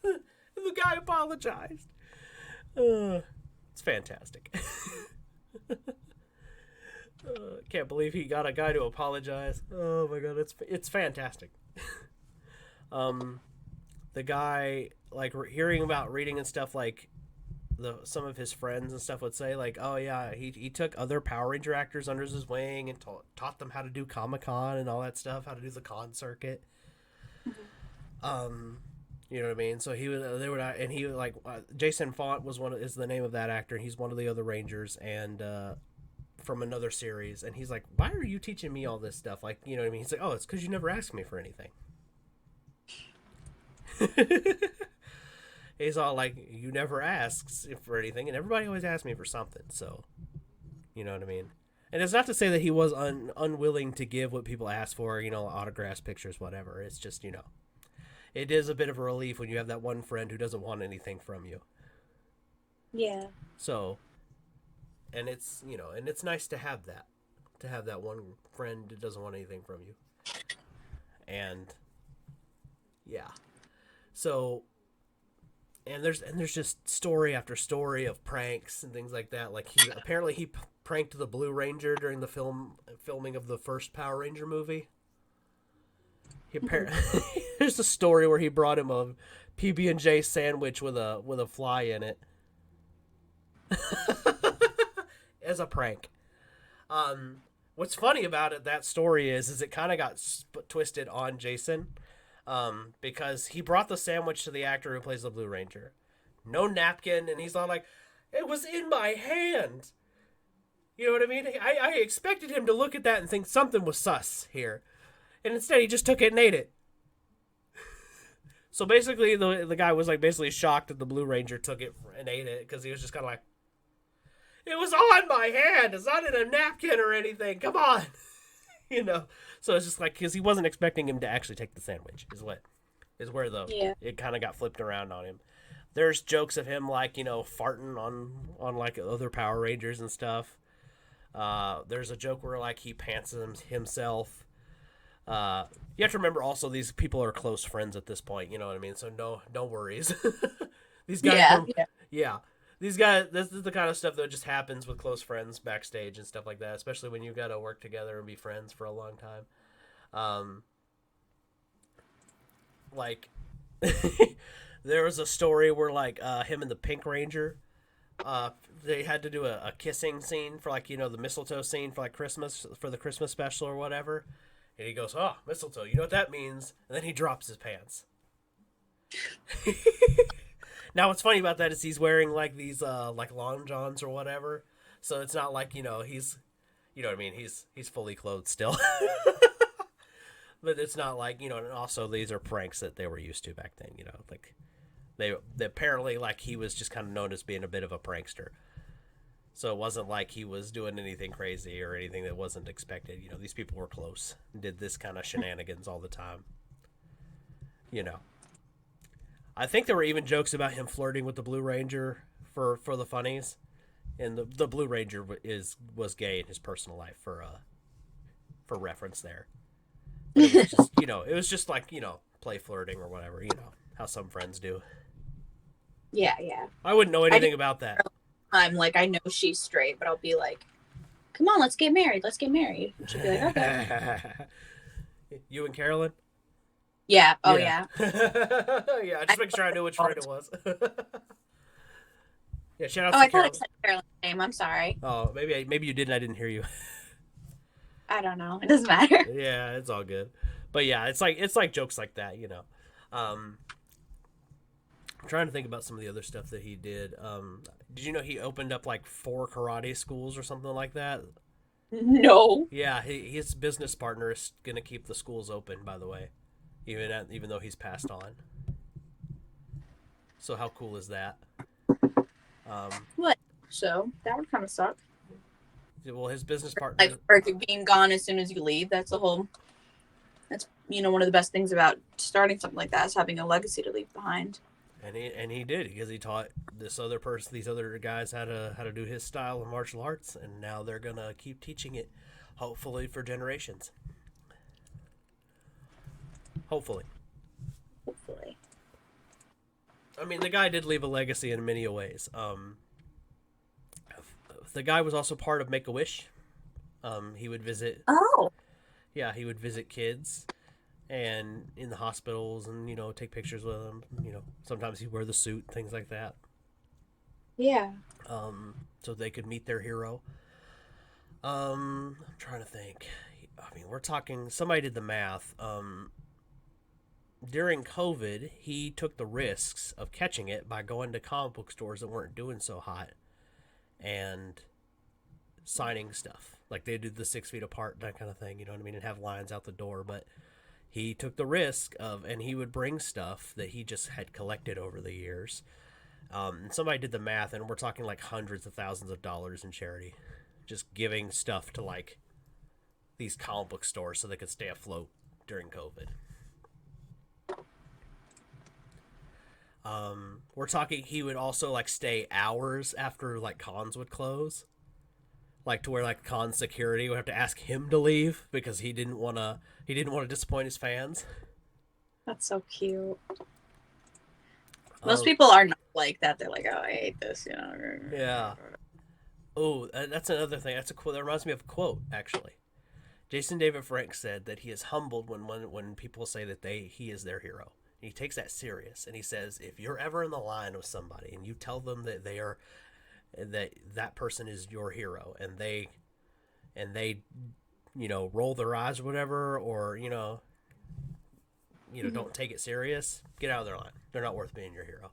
The guy apologized. It's fantastic. Can't believe he got a guy to apologize. Oh my god, it's fantastic. The guy, like, hearing about reading and stuff, like, some of his friends and stuff would say, like, oh yeah, he took other Power Ranger actors under his wing and taught them how to do Comic-Con and all that stuff, how to do the con circuit. You know what I mean? So Jason Font is the name of that actor. He's one of the other Rangers, and from another series, and he's like, why are you teaching me all this stuff? Like, you know what I mean? He's like, oh, it's because you never asked me for anything. He's all like, you never asked for anything, and everybody always asks me for something, so, you know what I mean? And it's not to say that he was unwilling to give what people ask for, autographs, pictures, whatever. It's just, it is a bit of a relief when you have that one friend who doesn't want anything from you. Yeah. So, and it's, and it's nice to have that one friend that doesn't want anything from you. And, yeah. So, and there's just story after story of pranks and things like that. Like, he pranked the Blue Ranger during the filming of the first Power Ranger movie. There's a story where he brought him a PB&J sandwich with a fly in it as a prank. What's funny about that story is it kind of got twisted on Jason. because he brought the sandwich to the actor who plays the Blue Ranger. No napkin, and he's all like, "It was in my hand." You know what I mean? I expected him to look at that and think something was sus here, and instead he just took it and ate it. So basically, the guy was like basically shocked that the Blue Ranger took it and ate it because he was just kind of like, "It was on my hand. It's not in a napkin or anything. Come on." you know. So it's just like because he wasn't expecting him to actually take the sandwich. Is where the Yeah. it kind of got flipped around on him. There's jokes of him like farting on like other Power Rangers and stuff. There's a joke where like he pants himself. You have to remember also these people are close friends at this point. You know what I mean? So no worries. These guys Yeah. were yeah. These guys, this is the kind of stuff that just happens with close friends backstage and stuff like that, especially when you've got to work together and be friends for a long time. Like, there was a story where, like, him and the Pink Ranger, they had to do a kissing scene for, like, the mistletoe scene for, like, Christmas, for the Christmas special or whatever. And he goes, "Oh, mistletoe, you know what that means?" And then he drops his pants. Now, what's funny about that is he's wearing like these like long johns or whatever, so it's not like he's, you know what I mean. He's fully clothed still, but it's not like And also, these are pranks that they were used to back then. Like they apparently like he was just kind of known as being a bit of a prankster. So it wasn't like he was doing anything crazy or anything that wasn't expected. These people were close, did this kind of shenanigans all the time. You know. I think there were even jokes about him flirting with the Blue Ranger for the funnies, and the Blue Ranger was gay in his personal life for reference there. But it was just it was just like play flirting or whatever, how some friends do. Yeah. Yeah. I wouldn't know anything about that. I'm like, I know she's straight, but I'll be like, "Come on, let's get married. Let's get married." And she'll be like, "Okay." You and Carolyn? Yeah. Oh yeah. Yeah. Just make sure I knew which friend it was. Yeah. Shout out Oh, to I thought I Carolyn. said Carolyn's name. I'm sorry. Oh, maybe you didn't. I didn't hear you. I don't know. It doesn't matter. Yeah, it's all good. But yeah, it's like jokes like that. I'm trying to think about some of the other stuff that he did. Did you know he opened up like 4 karate schools or something like that? No. Yeah, his business partner is gonna keep the schools open. By the way, even though he's passed on. So how cool is that? What? So that would kind of suck. Well, his business partner, Like work being gone as soon as you leave. That's one of the best things about starting something like that is having a legacy to leave behind. and he did because he taught these other guys how to do his style of martial arts, and now they're gonna keep teaching it, hopefully for generations. Hopefully. Hopefully. I mean, the guy did leave a legacy in many ways. The guy was also part of Make-A-Wish. He would visit. Oh. Yeah, he would visit kids, and in the hospitals, and take pictures with them. Sometimes he'd wear the suit, things like that. Yeah. So they could meet their hero. I'm trying to think. I mean, we're talking. Somebody did the math. During COVID, he took the risks of catching it by going to comic book stores that weren't doing so hot and signing stuff. Like they did the 6 feet apart, that kind of thing, you know what I mean? And have lines out the door. But he took the risk and he would bring stuff that he just had collected over the years. And somebody did the math, and we're talking like hundreds of thousands of dollars in charity. Just giving stuff to like these comic book stores so they could stay afloat during COVID. We're talking he would also like stay hours after like cons would close, like to where like con security would have to ask him to leave because he didn't want to disappoint his fans. That's so cute. Most people are not like that. They're like, "Oh, I hate this," Yeah. Oh, that's another thing. That's a quote that reminds me of a quote actually. Jason David Frank said that he is humbled when people say that he is their hero. He takes that serious, and he says, if you're ever in the line with somebody and you tell them that that person is your hero, and they roll their eyes or whatever, or don't take it serious, get out of their line. They're not worth being your hero.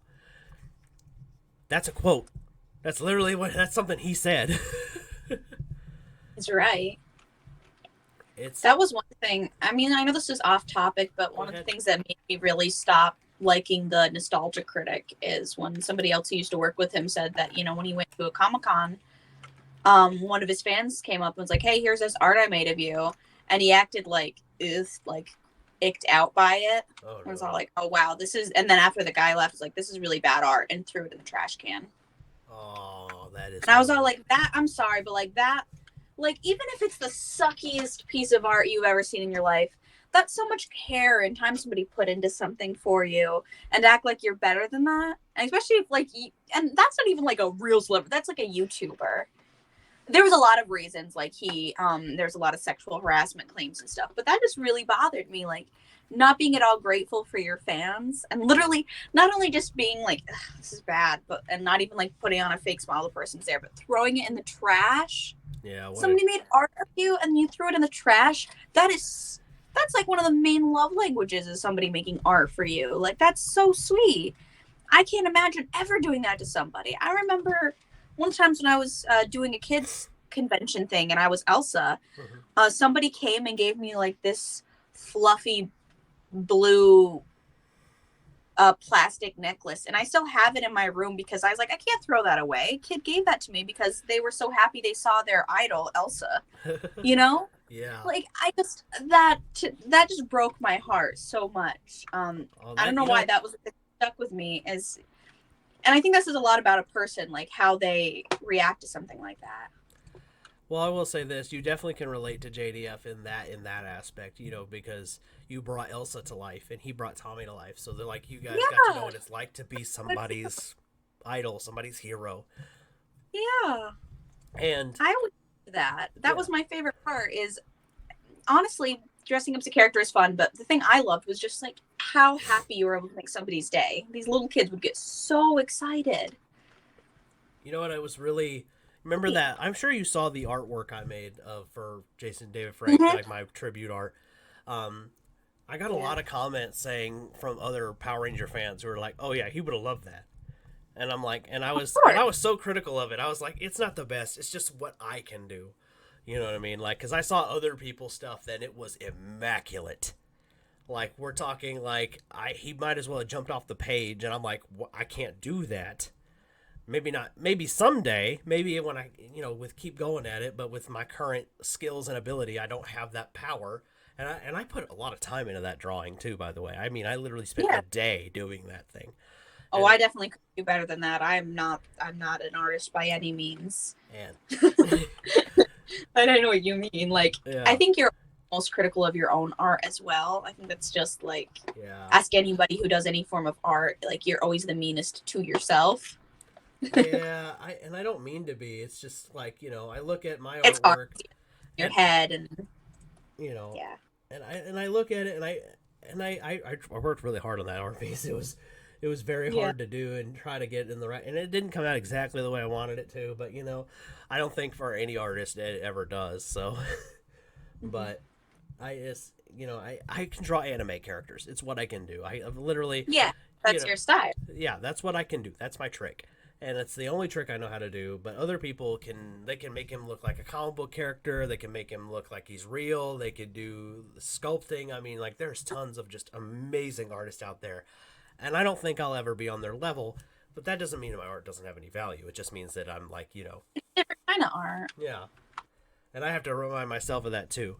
That's a quote. That's literally that's something he said. It's right. It's That was one thing. I mean, I know this is off topic, but one of the things that made me really stop liking the nostalgia critic is when somebody else who used to work with him said that, when he went to a Comic-Con, one of his fans came up and was like, "Hey, here's this art I made of you," and he acted like icked out by it. Oh, really? I was all like, "Oh wow, this is," and then after the guy left, was like, "This is really bad art," and threw it in the trash can. Oh, that is. And I was all like, "That, I'm sorry, but like that, like even if it's the suckiest piece of art you've ever seen in your life, that's so much care and time somebody put into something for you, and act like you're better than that, and especially if and that's not even like a real celebrity, that's like a YouTuber." There was a lot of reasons, like there's a lot of sexual harassment claims and stuff, but that just really bothered me, like not being at all grateful for your fans, and literally not only just being like, this is bad, but and not even like putting on a fake smile, the person's there, but throwing it in the trash. Yeah. Somebody made art of you and you threw it in the trash. That's like one of the main love languages, is somebody making art for you. Like, that's so sweet. I can't imagine ever doing that to somebody. I remember one time when I was doing a kids convention thing and I was Elsa, somebody came and gave me like this fluffy blue plastic necklace, and I still have it in my room because I was like, I can't throw that away. A kid gave that to me because they were so happy they saw their idol Elsa. Yeah. Like, I just that just broke my heart so much. I don't know why that was stuck with me, and I think this is a lot about a person, like how they react to something like that. Well, I will say this: you definitely can relate to JDF in that aspect, because you brought Elsa to life and he brought Tommy to life. So they're like, you guys got to know what it's like to be somebody's idol, somebody's hero. Yeah, and I would do that. That was my favorite part. Is honestly, dressing up as a character is fun, but the thing I loved was just like how happy you were able to make somebody's day. These little kids would get so excited. You know what? I was really. Remember that? I'm sure you saw the artwork I made for Jason David Frank, like my tribute art. I got a lot of comments saying from other Power Ranger fans who were like, "Oh yeah, he would have loved that," and I'm like, and I was so critical of it. I was like, "It's not the best. It's just what I can do." You know what I mean? Like, because I saw other people's stuff, then it was immaculate. Like, we're talking like he might as well have jumped off the page, and I'm like, I can't do that. Maybe not. Maybe someday. Maybe when I, with keep going at it. But with my current skills and ability, I don't have that power. And I put a lot of time into that drawing too. By the way, I mean I literally spent a day doing that thing. Oh, I definitely could do better than that. I'm not an artist by any means. And I don't know what you mean. Like, I think you're most critical of your own art as well. I think that's just like, ask anybody who does any form of art. Like, you're always the meanest to yourself. Yeah, I don't mean to be. It's just like, I look at my artwork, your head, and and I look at it, and I worked really hard on that art piece. It was very hard to do and try to get it in the right, and it didn't come out exactly the way I wanted it to. But I don't think for any artist it ever does. So, but I just I can draw anime characters. It's what I can do. I've literally that's your style. Yeah, that's what I can do. That's my trick. And it's the only trick I know how to do. But other people can make him look like a comic book character. They can make him look like he's real. They could do sculpting. I mean, like, there's tons of just amazing artists out there. And I don't think I'll ever be on their level. But that doesn't mean my art doesn't have any value. It just means that I'm like, It's different kind of art. Yeah. And I have to remind myself of that too.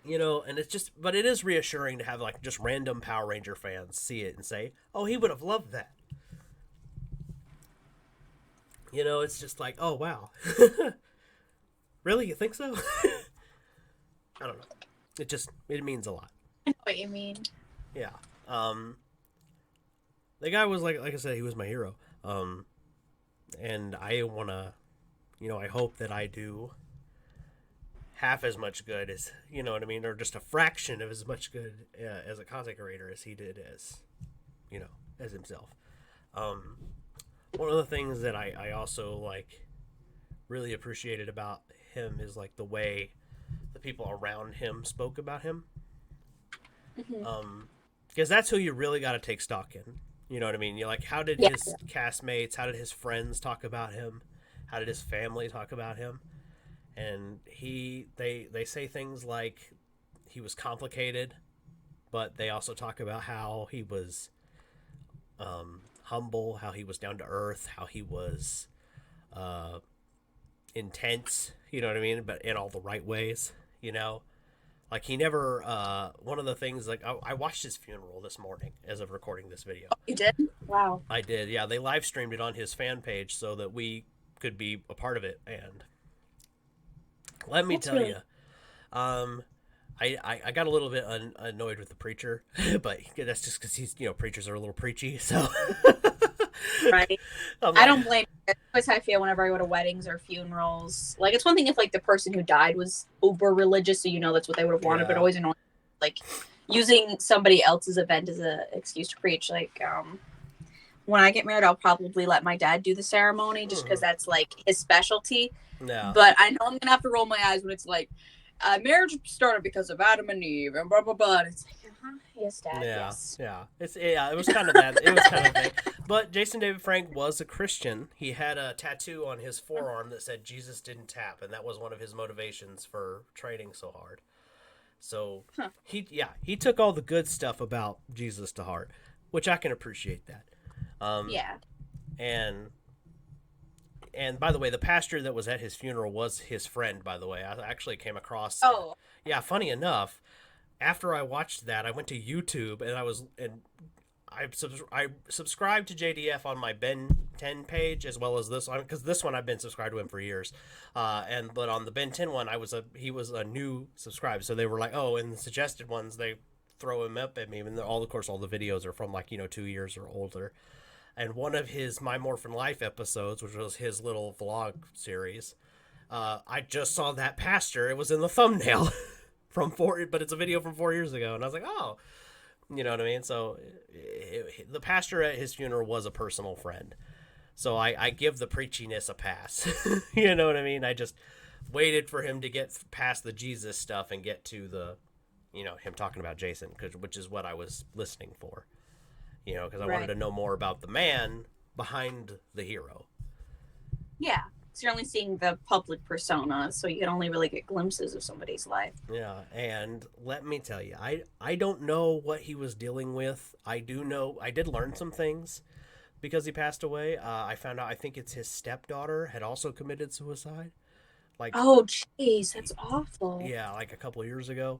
And it's just, but it is reassuring to have like just random Power Ranger fans see it and say, "Oh, he would have loved that." It's just like, "Oh, wow." Really? You think so? I don't know. It means a lot. I know what you mean. Yeah. The guy was like I said, he was my hero. And I want to, I hope that I do half as much good as, what I mean, or just a fraction of as much good as a content creator as he did as himself. One of the things that I also like really appreciated about him is like the way the people around him spoke about him. Mhm. Because that's who you really got to take stock in. You know what I mean? You're like, how did Yeah. his castmates, how did his friends talk about him? How did his family talk about him? And they say things like he was complicated, but they also talk about how he was humble, how he was down to earth, how he was uh, intense. You know what I mean? But in all the right ways. You know, like he never. One of the things, like I watched his funeral this morning as of recording this video. You did? Wow. I did, yeah. They live streamed it on his fan page so that we could be a part of it. And let me That's tell really you, um, I got a little bit annoyed with the preacher, but that's just because he's, preachers are a little preachy. So right. I'm I like, don't blame you. That's always how I feel whenever I go to weddings or funerals. Like, it's one thing if, like, the person who died was uber religious, so you know that's what they would have wanted, but yeah, always annoying. Like, using somebody else's event as an excuse to preach. Like, when I get married, I'll probably let my dad do the ceremony just because that's, like, his specialty. no, But I know I'm going to have to roll my eyes when it's like, marriage started because of Adam and Eve and blah, blah, blah. And it's like, yes, Dad, yeah, yes. yeah. It was kind of that. It was kind of thing. But Jason David Frank was a Christian. He had a tattoo on his forearm that said Jesus didn't tap, and that was one of his motivations for training so hard. So he took all the good stuff about Jesus to heart, which I can appreciate that. Yeah. And by the way, the pastor that was at his funeral was his friend. By the way, I actually came across. Oh. Yeah, funny enough, after I watched that, I went to YouTube and I subscribed to JDF on my Ben 10 page as well as this one because this one I've been subscribed to him for years, but on the Ben 10 one he was a new subscribe, so they were like, oh, in the suggested ones they throw him up at me, and of course all the videos are from 2 years or older, and one of his My Morphin Life episodes, which was his little vlog series, I just saw that pastor. It was in the thumbnail but it's a video from 4 years ago, and I was like, oh. You know what I mean? So the pastor at his funeral was a personal friend. So I give the preachiness a pass. You know what I mean? I just waited for him to get past the Jesus stuff and get to the, him talking about Jason, which is what I was listening for. Because I wanted to know more about the man behind the hero. Yeah. So you're only seeing the public persona, so you can only really get glimpses of somebody's life. Yeah, and let me tell you, I don't know what he was dealing with. I do know I did learn some things because he passed away. I found out I think it's his stepdaughter had also committed suicide. Like, oh, jeez, that's awful. yeah, like a couple of years ago.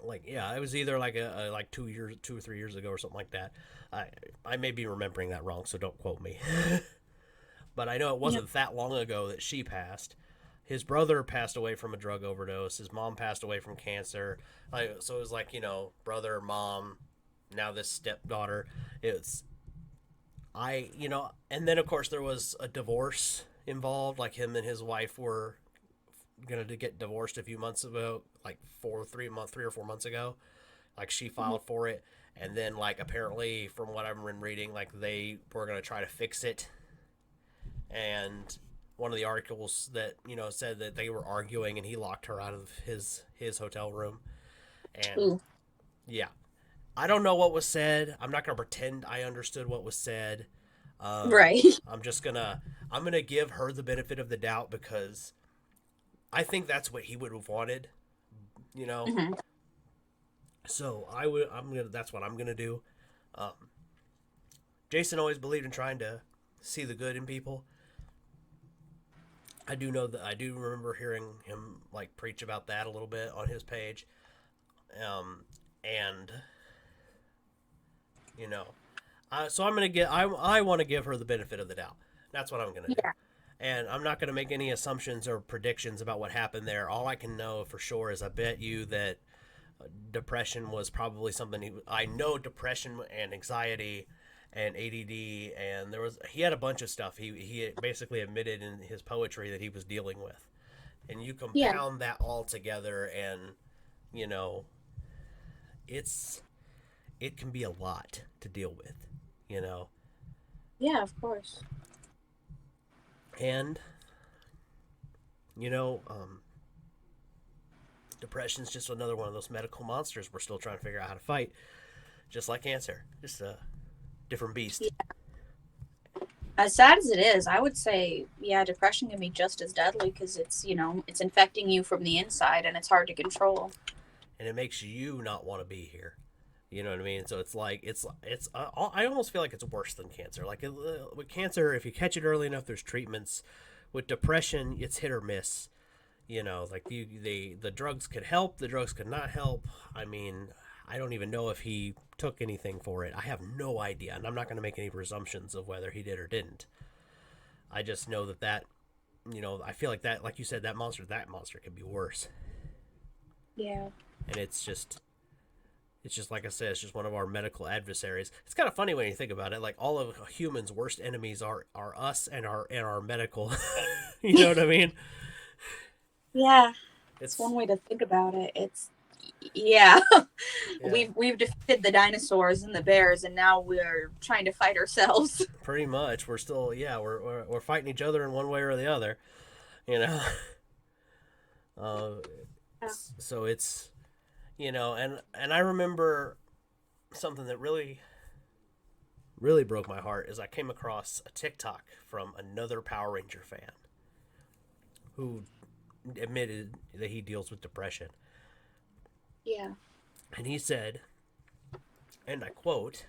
Like, yeah, it was either like like 2 or 3 years ago or something like that. I may be remembering that wrong, so don't quote me. But I know it wasn't that long ago that she passed. His brother passed away from a drug overdose. His mom passed away from cancer. So it was like, brother, mom, now this stepdaughter. And then of course there was a divorce involved. Like him and his wife were going to get divorced a few months ago, like 3 or 4 months ago. Like she filed for it. And then like apparently from what I've been reading, like they were going to try to fix it. And one of the articles that said that they were arguing and he locked her out of his hotel room. And yeah, I don't know what was said. I'm not gonna pretend I understood what was said. Right. I'm gonna give her the benefit of the doubt because I think that's what he would have wanted. Mm-hmm. So that's what I'm gonna do. Jason always believed in trying to see the good in people. I do know that I do remember hearing him like preach about that a little bit on his page, and so I'm gonna get I want to give her the benefit of the doubt. That's what I'm gonna do, and I'm not gonna make any assumptions or predictions about what happened there. All I can know for sure is I bet you that depression was probably something I know depression and anxiety and ADD, and he had a bunch of stuff he basically admitted in his poetry that he was dealing with, and you compound that all together, and it can be a lot to deal with, Yeah, of course. and Depression's just another one of those medical monsters we're still trying to figure out how to fight. Just like cancer. Just a different beast. Yeah. As sad as it is, I would say, yeah, depression can be just as deadly because it's, it's infecting you from the inside and it's hard to control. And it makes you not want to be here. You know what I mean? So it's like I almost feel like it's worse than cancer. Like with cancer, if you catch it early enough, there's treatments. With depression, it's hit or miss. Like the drugs could help, the drugs could not help. I mean, I don't even know if he took anything for it. I have no idea, and I'm not going to make any presumptions of whether he did or didn't. I just know that I feel like that, like you said, that monster could be worse. Yeah. And it's just like I said, it's just one of our medical adversaries. It's kind of funny when you think about it. Like all of humans' worst enemies are us and our medical. You know what I mean? Yeah. It's one way to think about it. Yeah. We've defeated the dinosaurs and the bears, and now we're trying to fight ourselves. Pretty much, we're still we're fighting each other in one way or the other. So it's and I remember something that really broke my heart is I came across a TikTok from another Power Ranger fan who admitted that he deals with depression. Yeah. And he said, and I quote,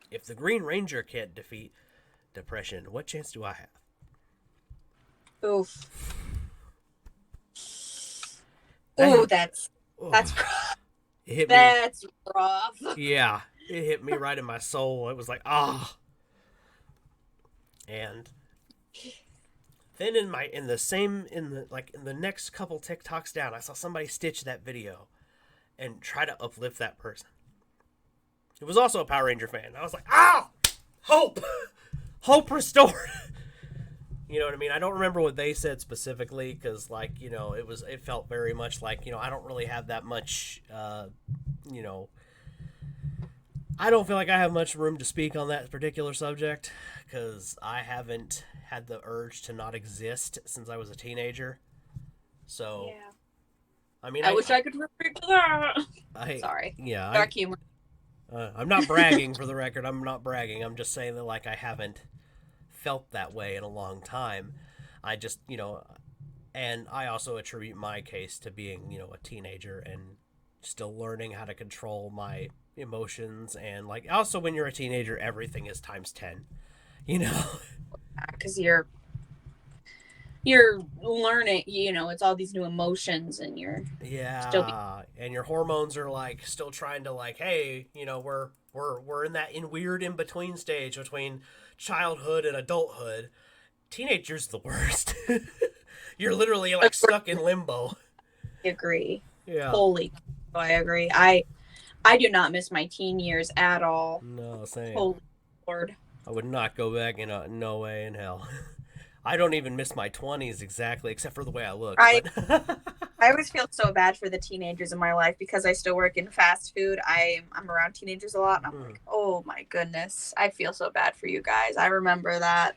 "If the Green Ranger can't defeat depression, what chance do I have?" Oof. Oh, that's rough. It hit that's rough. Yeah, it hit me right in my soul. It was like, ah. And then in the next couple TikToks down, I saw somebody stitch that video and try to uplift that person. It was also a Power Ranger fan. I was like, ah, hope, hope restored. You know what I mean? I don't remember what they said specifically because, it felt very much like, I don't really have that much, I don't feel like I have much room to speak on that particular subject because I haven't had the urge to not exist since I was a teenager. So, yeah. I mean, I wish I could relate to that. Sorry. Yeah. Dark humor. I'm not bragging for the record. I'm not bragging. I'm just saying that, I haven't felt that way in a long time. I just, and I also attribute my case to being, a teenager and still learning how to control my emotions. And, also when you're a teenager, everything is times 10, Because you're learning, it's all these new emotions and you're and your hormones are still trying to hey, we're in that weird in between stage between childhood and adulthood. Teenagers the worst. You're literally stuck in limbo. I agree. Yeah. Holy, I agree. I do not miss my teen years at all. No, same. Holy Lord. I would not go back no way in hell. I don't even miss my 20s exactly, except for the way I look. I always feel so bad for the teenagers in my life because I still work in fast food. I'm around teenagers a lot, and I'm like, oh my goodness, I feel so bad for you guys. I remember that.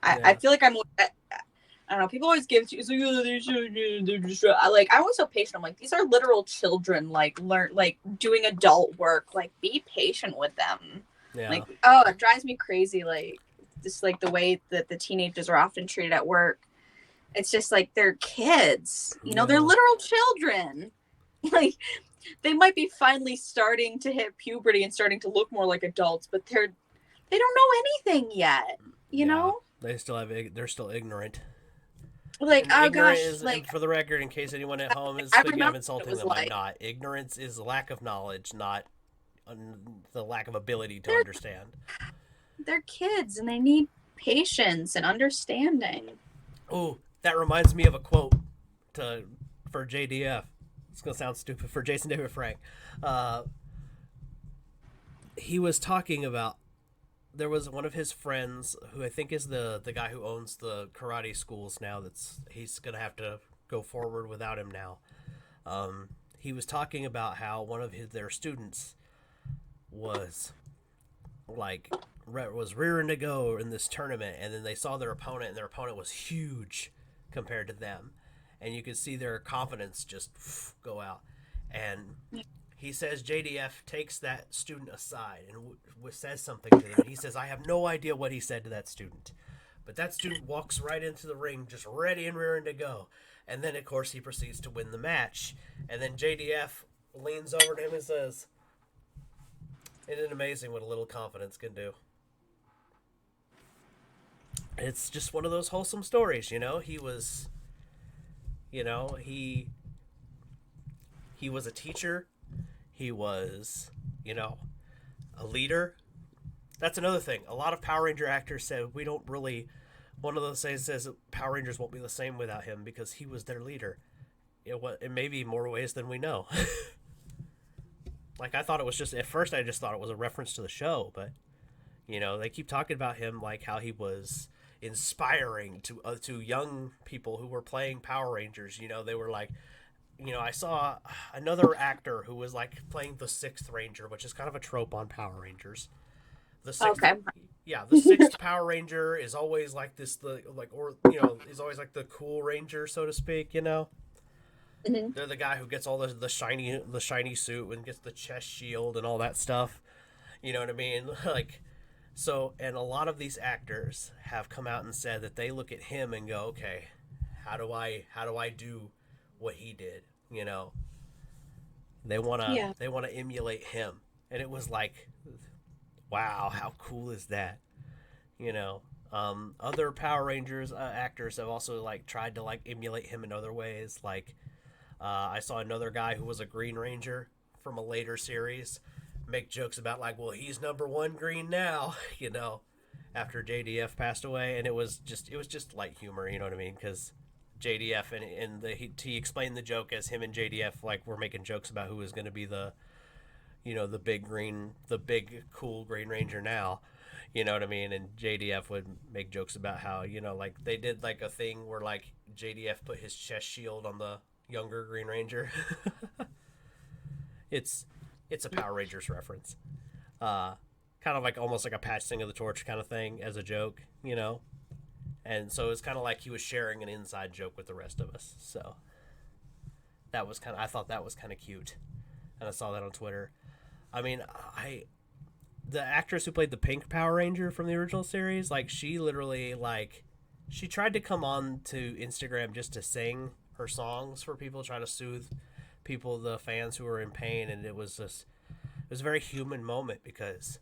I feel like I don't know. People always give it to you. It's they're just I'm always so patient. I'm like, these are literal children. Doing adult work. Be patient with them. Yeah. It drives me crazy. Just the way that the teenagers are often treated at work. It's just they're kids. They're literal children. They might be finally starting to hit puberty and starting to look more like adults, but they don't know anything yet. You know? They're still ignorant. For the record, in case anyone at home is thinking of insulting them, I'm not. Ignorance is a lack of knowledge, not the lack of ability to understand. They're kids and they need patience and understanding. Oh, that reminds me of a quote for JDF. It's gonna sound stupid, for Jason David Frank. He was talking about, there was one of his friends who I think is the guy who owns the karate schools now. He's gonna have to go forward without him now. He was talking about how one of their students was rearing to go in this tournament, and then they saw their opponent, and their opponent was huge compared to them, and you could see their confidence just go out. And he says JDF takes that student aside and says something to him. He says, "I have no idea what he said to that student." But that student walks right into the ring, just ready and rearing to go. And then, of course, he proceeds to win the match. And then JDF leans over to him and says, "Isn't it amazing what a little confidence can do?" It's just one of those wholesome stories, you know? He was, you know, he was a teacher. He was, you know, a leader. That's another thing. A lot of Power Ranger actors said we don't really. One of those things says Power Rangers won't be the same without him because he was their leader. It may be more ways than we know. Like, I thought it was just, at first I just thought it was a reference to the show, but, you know, they keep talking about him like how he was inspiring to young people who were playing Power Rangers. You know, they were like, you know, I saw another actor who was like playing the Sixth Ranger, which is kind of a trope on Power Rangers. The sixth, Okay. yeah, the sixth Power Ranger is always like this, is always like the cool Ranger, so to speak. You know, they're the guy who gets all the shiny suit and gets the chest shield and all that stuff. You know what I mean? Like, so, and a lot of these actors have come out and said that they look at him and go, okay, how do I do what he did? You know, they wanna emulate him, and it was like, wow, how cool is that? You know, other Power Rangers actors have also like tried to like emulate him in other ways. Like, I saw another guy who was a Green Ranger from a later series make jokes about like, well, he's number one green now, you know, after JDF passed away, and it was just light humor, you know what I mean? Because JDF he explained the joke as him and JDF like were making jokes about who was going to be the, you know, the big cool Green Ranger now, you know what I mean? And JDF would make jokes about how, you know, like they did like a thing where like JDF put his chest shield on the younger Green Ranger. It's a Power Rangers reference. Kind of like almost like a passing of the torch kind of thing as a joke, you know? And so it's kind of like he was sharing an inside joke with the rest of us. So I thought that was kind of cute. And I saw that on Twitter. I mean, the actress who played the pink Power Ranger from the original series, like, she literally, like, she tried to come on to Instagram just to sing her songs for people, try to soothe people, the fans who were in pain, and it was a very human moment because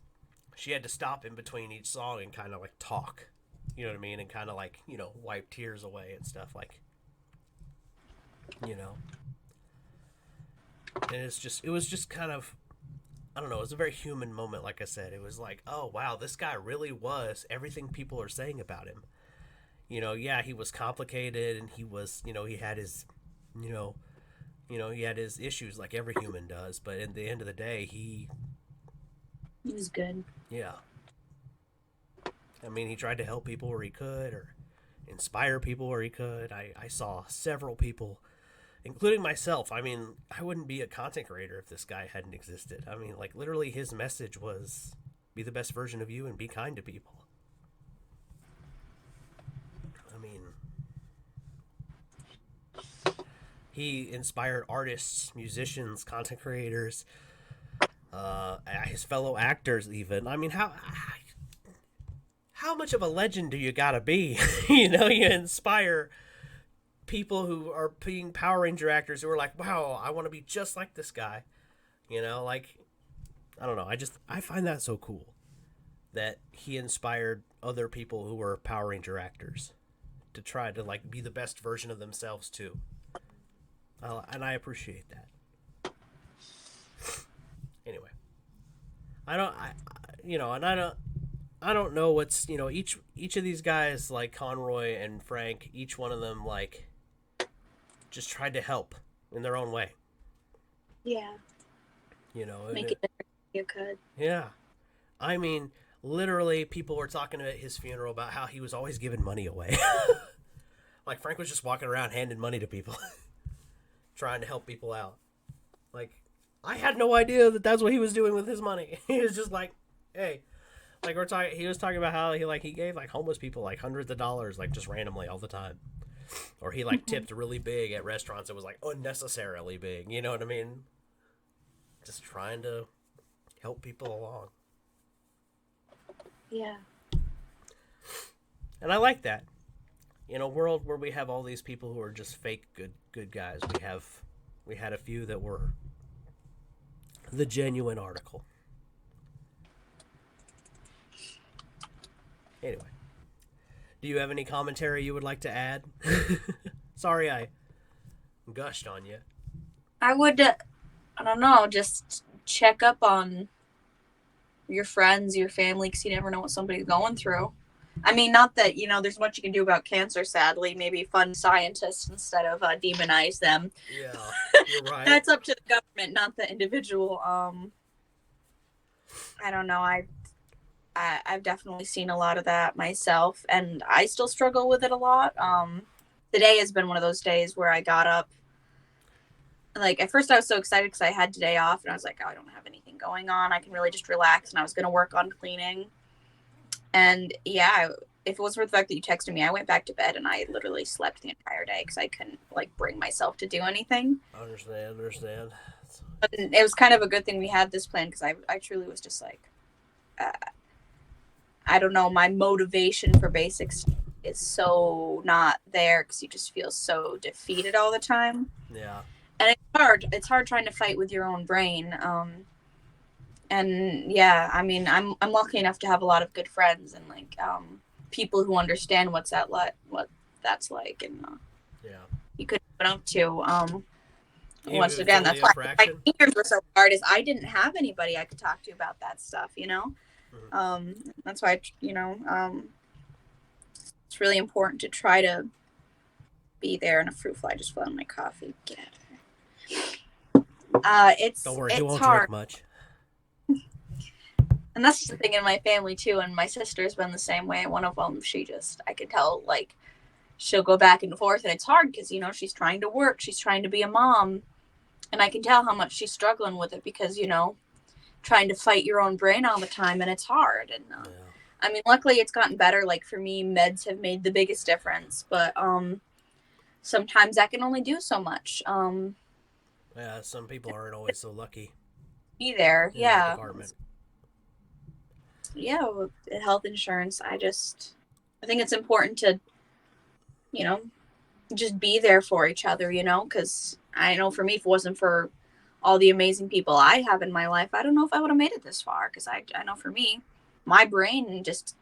she had to stop in between each song and kind of, like, talk, you know what I mean, and kind of, like, you know, wipe tears away and stuff, like, you know. And it was just kind of, I don't know, it was a very human moment, like I said. It was like, oh, wow, this guy really was everything people are saying about him. You know, yeah, he was complicated, and he was, you know, he had his, he had his issues like every human does, but at the end of the day, he was good. Yeah. I mean, he tried to help people where he could, or inspire people where he could. I saw several people, including myself. I mean, I wouldn't be a content creator if this guy hadn't existed. I mean, like, literally his message was be the best version of you and be kind to people. I mean, he inspired artists, musicians, content creators, his fellow actors even. I mean, how much of a legend do you gotta be? You know, you inspire people who are being Power Ranger actors who are like, wow, I want to be just like this guy. You know, like, I don't know. I find that so cool that he inspired other people who were Power Ranger actors to try to, like, be the best version of themselves too. And I appreciate that. Anyway, I don't know what's, you know, each of these guys, like Conroy and Frank, each one of them, like, just tried to help in their own way. Yeah. You know, make it better you could. Yeah. I mean, literally, people were talking at his funeral about how he was always giving money away. Like, Frank was just walking around handing money to people, trying to help people out. Like, I had no idea that that's what he was doing with his money. He was just like, hey, like, he was talking about how he gave like homeless people like hundreds of dollars, like, just randomly all the time. or he like tipped really big at restaurants. It was like unnecessarily big. You know what I mean? Just trying to help people along. Yeah. And I like that. In a world where we have all these people who are just fake good guys, we had a few that were the genuine article. Anyway, do you have any commentary you would like to add? Sorry I gushed on you. I would, I don't know, just check up on your friends, your family, because you never know what somebody's going through. I mean, not that, there's much you can do about cancer, sadly. Maybe fund scientists instead of demonize them. Yeah, you're right. That's up to the government, not the individual. I don't know. I've definitely seen a lot of that myself, and I still struggle with it a lot. Today has been one of those days where I got up. Like, at first I was so excited because I had today off, and I was like, oh, I don't have anything going on. I can really just relax, and I was going to work on cleaning. And yeah, if it was for the fact that you texted me, I went back to bed and I literally slept the entire day because I couldn't like bring myself to do anything. Understand. But it was kind of a good thing we had this plan because I truly was just like, I don't know, my motivation for basics is so not there because you just feel so defeated all the time. Yeah. And it's hard. It's hard trying to fight with your own brain. And yeah, I mean, I'm lucky enough to have a lot of good friends and like people who understand what that's like, and yeah, you could open up to. Even Once again, that's why my years were so hard. Is I didn't have anybody I could talk to about that stuff, Mm-hmm. That's why it's really important to try to be there. And a fruit fly just fell on my coffee. Get out of here. It's don't worry, it's he won't hard. drink much. And that's just the thing in my family too. And my sister's been the same way. One of them, I could tell, like, she'll go back and forth, and it's hard because she's trying to work, she's trying to be a mom, and I can tell how much she's struggling with it because trying to fight your own brain all the time, and it's hard. And yeah. I mean, luckily it's gotten better. Like for me, meds have made the biggest difference, but sometimes that can only do so much. Yeah, some people aren't always so lucky. Be there, yeah. Department. Yeah, with health insurance, I think it's important to, just be there for each other, because I know for me, if it wasn't for all the amazing people I have in my life, I don't know if I would have made it this far, because I know for me, my brain just,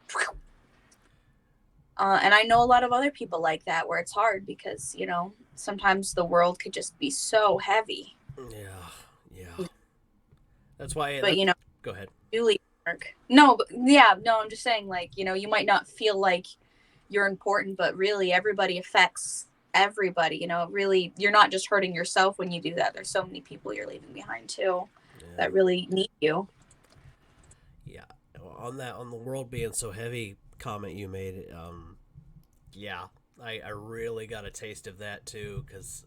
and I know a lot of other people like that, where it's hard because, sometimes the world could just be so heavy. Yeah. That's why, but, go ahead. No, I'm just saying, like, you might not feel like you're important, but really everybody affects everybody. Really, you're not just hurting yourself when you do that. There's so many people you're leaving behind too that really need you. Yeah. On the world being so heavy comment you made, yeah, I really got a taste of that too, because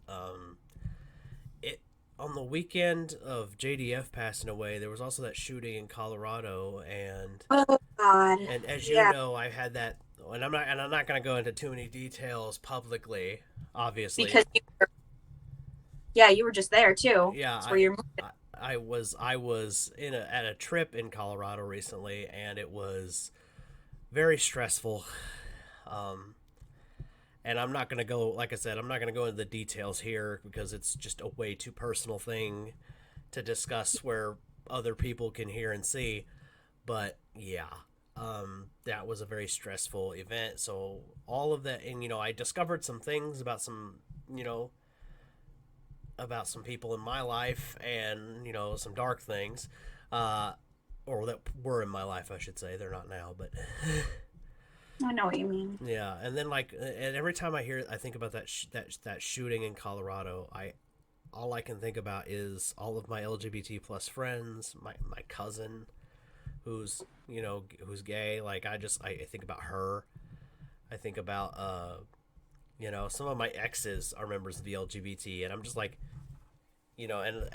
on the weekend of JDF passing away, there was also that shooting in Colorado, and oh god, and as you know, I had that, and I'm not going to go into too many details publicly, obviously, because you were just there too. Yeah, that's where you're I was at a trip in Colorado recently, and it was very stressful. And I'm not going to go, like I said, I'm not going to go into the details here because it's just a way too personal thing to discuss where other people can hear and see. But yeah, that was a very stressful event. So all of that, and I discovered some things about some people in my life, and some dark things, or that were in my life, I should say. They're not now, but I know what you mean. Yeah, and then and every time I think about that shooting in Colorado, all I can think about is all of my LGBT plus friends, my cousin, who's gay. Like I think about her. I think about some of my exes are members of the LGBT, and I'm just like, and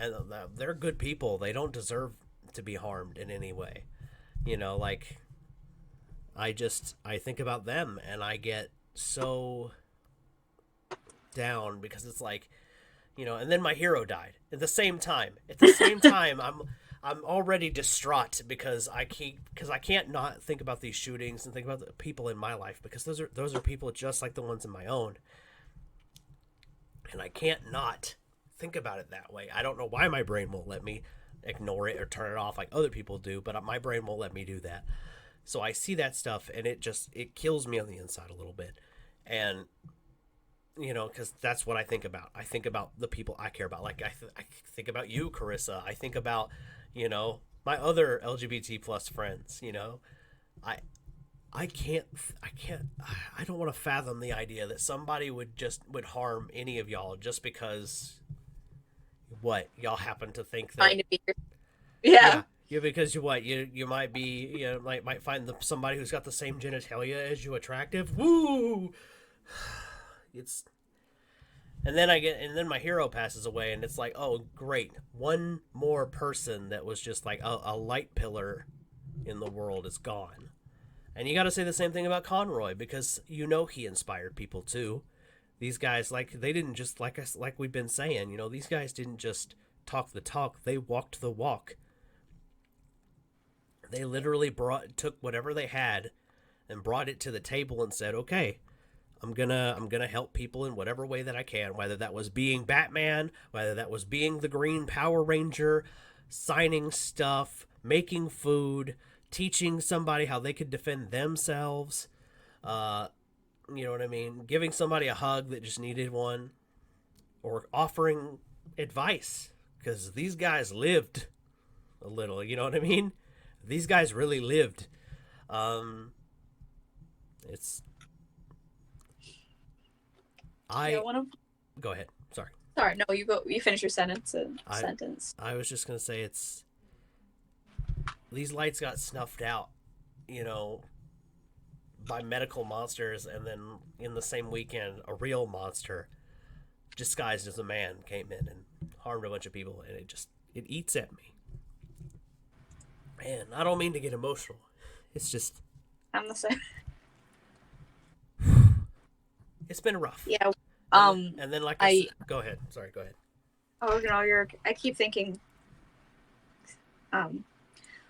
they're good people. They don't deserve to be harmed in any way. Like I think about them, and I get so down because it's like, and then my hero died at the same time. At the same time, I'm already distraught because I can't not think about these shootings and think about the people in my life, because those are people just like the ones in my own, and I can't not think about it that way. I don't know why my brain won't let me ignore it or turn it off like other people do, but my brain won't let me do that. So I see that stuff and it kills me on the inside a little bit, and because that's what I think about. I think about the people I care about. Like I think about you, Carissa. I think about, my other LGBT plus friends. I I can't I don't want to fathom the idea that somebody would harm any of y'all just because what y'all happen to think that. Trying to be, yeah. Yeah, because you might be might find somebody who's got the same genitalia as you attractive. Woo! It's and then my hero passes away, and it's like, oh great, one more person that was just like a light pillar in the world is gone. And you got to say the same thing about Conroy, because he inspired people too. These guys, like, they didn't just like we've been saying, these guys didn't just talk the talk, they walked the walk. They literally took whatever they had and brought it to the table and said, okay, I'm gonna help people in whatever way that I can, whether that was being Batman, whether that was being the Green Power Ranger, signing stuff, making food, teaching somebody how they could defend themselves, you know what I mean, giving somebody a hug that just needed one, or offering advice, because these guys lived a little, you know what I mean? These guys really lived. It's Yeah, Go ahead. Sorry. Sorry, no, you go. You finish your sentence. I was just gonna say these lights got snuffed out, by medical monsters, and then in the same weekend, a real monster disguised as a man came in and harmed a bunch of people, and it eats at me. And I don't mean to get emotional. It's just I'm the same. It's been rough. Yeah. And then like I said, go ahead. Sorry, go ahead. Oh no, I keep thinking.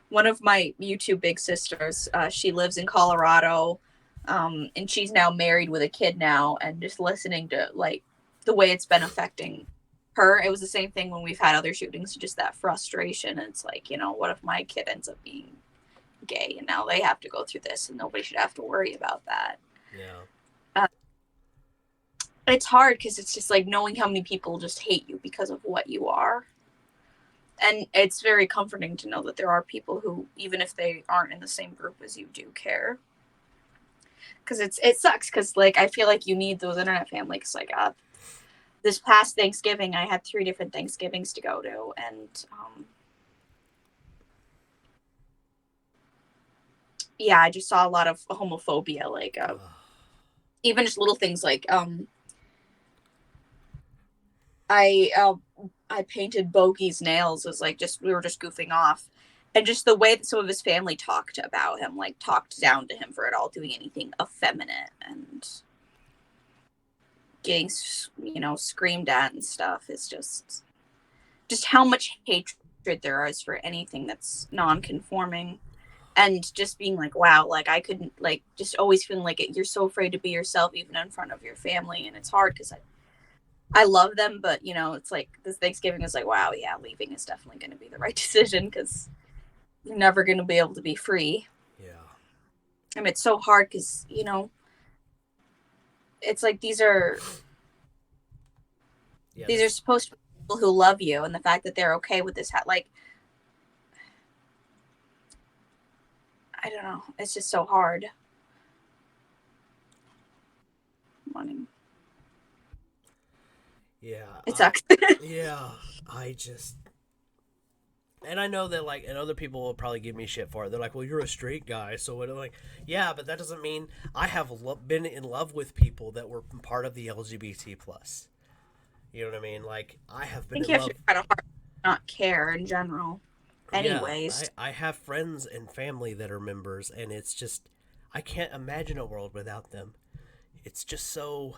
One of my YouTube big sisters, she lives in Colorado, and she's now married with a kid now, and just listening to like the way it's been affecting her. It was the same thing when we've had other shootings, just that frustration. And it's like, what if my kid ends up being gay and now they have to go through this, and nobody should have to worry about that. Yeah. It's hard because it's just like knowing how many people just hate you because of what you are. And it's very comforting to know that there are people who, even if they aren't in the same group as you, do care. Because it sucks, because like I feel like you need those internet families. Like this past Thanksgiving, I had 3 different Thanksgivings to go to, and yeah, I just saw a lot of homophobia, like even just little things like I painted Bogey's nails as like we were just goofing off, and just the way that some of his family talked about him, like talked down to him for at all doing anything effeminate and getting screamed at and stuff, is just how much hatred there is for anything that's non-conforming. And just being like, wow, like I couldn't, like, just always feeling like you're so afraid to be yourself even in front of your family. And it's hard because I love them, but it's like this Thanksgiving is like, wow, yeah, leaving is definitely going to be the right decision, because you're never going to be able to be free. Yeah. I mean, it's so hard because, it's like these are supposed to be people who love you, and the fact that they're okay with this, like, I don't know. It's just so hard. Yeah. It sucks. Yeah. And I know that, like, and other people will probably give me shit for it. They're like, well, you're a straight guy. So what? I'm like, yeah, but that doesn't mean I have been in love with people that were part of the LGBT plus. You know what I mean? Like, I have been in love. I think you have to kind of hard to not care in general. Anyways. Yeah, I have friends and family that are members, and it's just, I can't imagine a world without them. It's just so,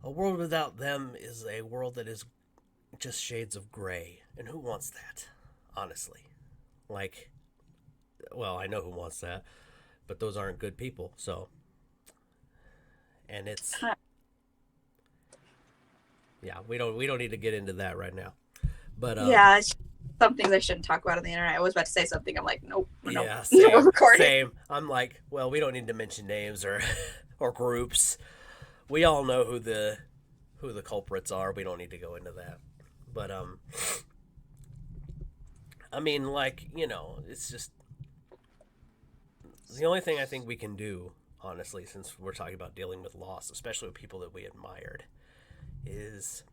A world without them is a world that is just shades of gray. And who wants that? Honestly. Like, well, I know who wants that, but those aren't good people, so. And it's. Yeah, we don't need to get into that right now. But yeah, it's some things I shouldn't talk about on the internet. I was about to say something. I'm like, nope, yeah, nope. We're recording. Same. I'm like, well, we don't need to mention names or or groups. We all know who the culprits are. We don't need to go into that. But I mean, like, you know, it's just the only thing I think we can do, honestly, since we're talking about dealing with loss, especially with people that we admired, is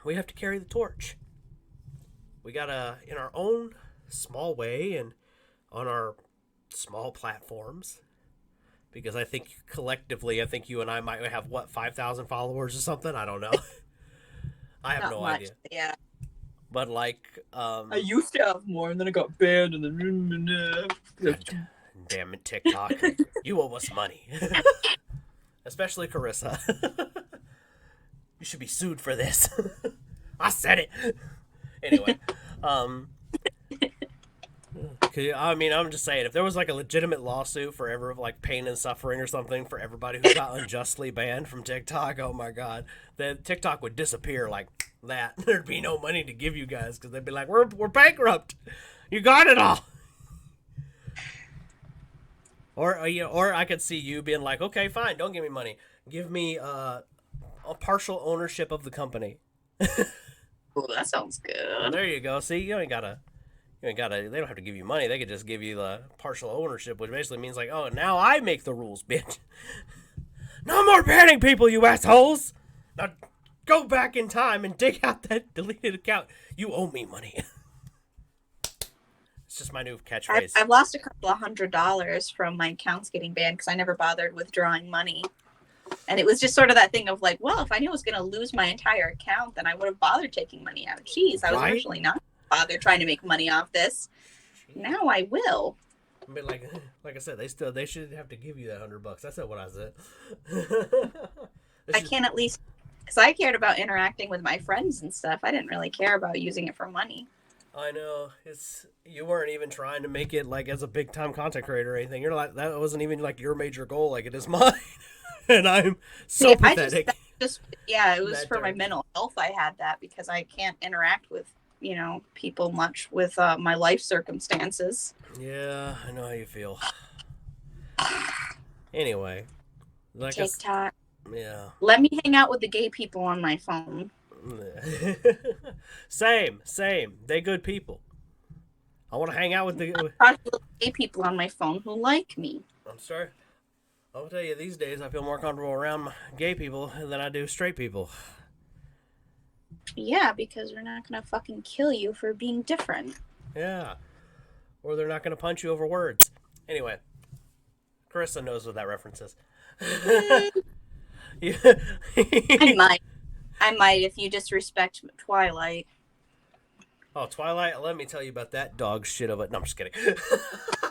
we have to carry the torch. We gotta, in our own small way and on our small platforms, because I think collectively, I think you and I might have, 5,000 followers or something? I don't know. I have no idea. Yeah. But like, I used to have more, and then I got banned, and then. God, damn it, TikTok! You owe us money, especially Carissa. You should be sued for this. I said it. Anyway, I mean, I'm just saying, if there was like a legitimate lawsuit for ever of like pain and suffering or something for everybody who got unjustly banned from TikTok, oh my god, then TikTok would disappear like that. There'd be no money to give you guys because they'd be like, we're bankrupt. You got it all. Or I could see you being like, okay, fine, don't give me money. Give me a partial ownership of the company. Oh, that sounds good. Well, there you go. See, you ain't gotta. They don't have to give you money. They could just give you the partial ownership, which basically means like, oh, now I make the rules, bitch. No more banning people, you assholes. Now go back in time and dig out that deleted account. You owe me money. It's just my new catchphrase. I've lost a couple of $100 from my accounts getting banned because I never bothered withdrawing money. And it was just sort of that thing of like, well, if I knew I was going to lose my entire account, then I would have bothered taking money out. Jeez, I was originally not bother trying to make money off this. Now I will. But like I said, they should have to give you that $100. That's not what I said. I can at least, because I cared about interacting with my friends and stuff. I didn't really care about using it for money. I know, you weren't even trying to make it like as a big time content creator or anything. You're like, that wasn't even like your major goal like it is mine. And I'm so pathetic. It was for my mental health. I had that because I can't interact with people much with my life circumstances. Yeah, I know how you feel. Anyway, like TikTok. Yeah. Let me hang out with the gay people on my phone. Same. They good people. I want to hang out with the gay people on my phone who like me. I'm sorry. I'll tell you, these days I feel more comfortable around gay people than I do straight people. Yeah, because we're not going to fucking kill you for being different. Yeah. Or they're not going to punch you over words. Anyway, Carissa knows what that reference is. I might if you disrespect Twilight. Oh, Twilight, let me tell you about that dog shit of it. No, I'm just kidding.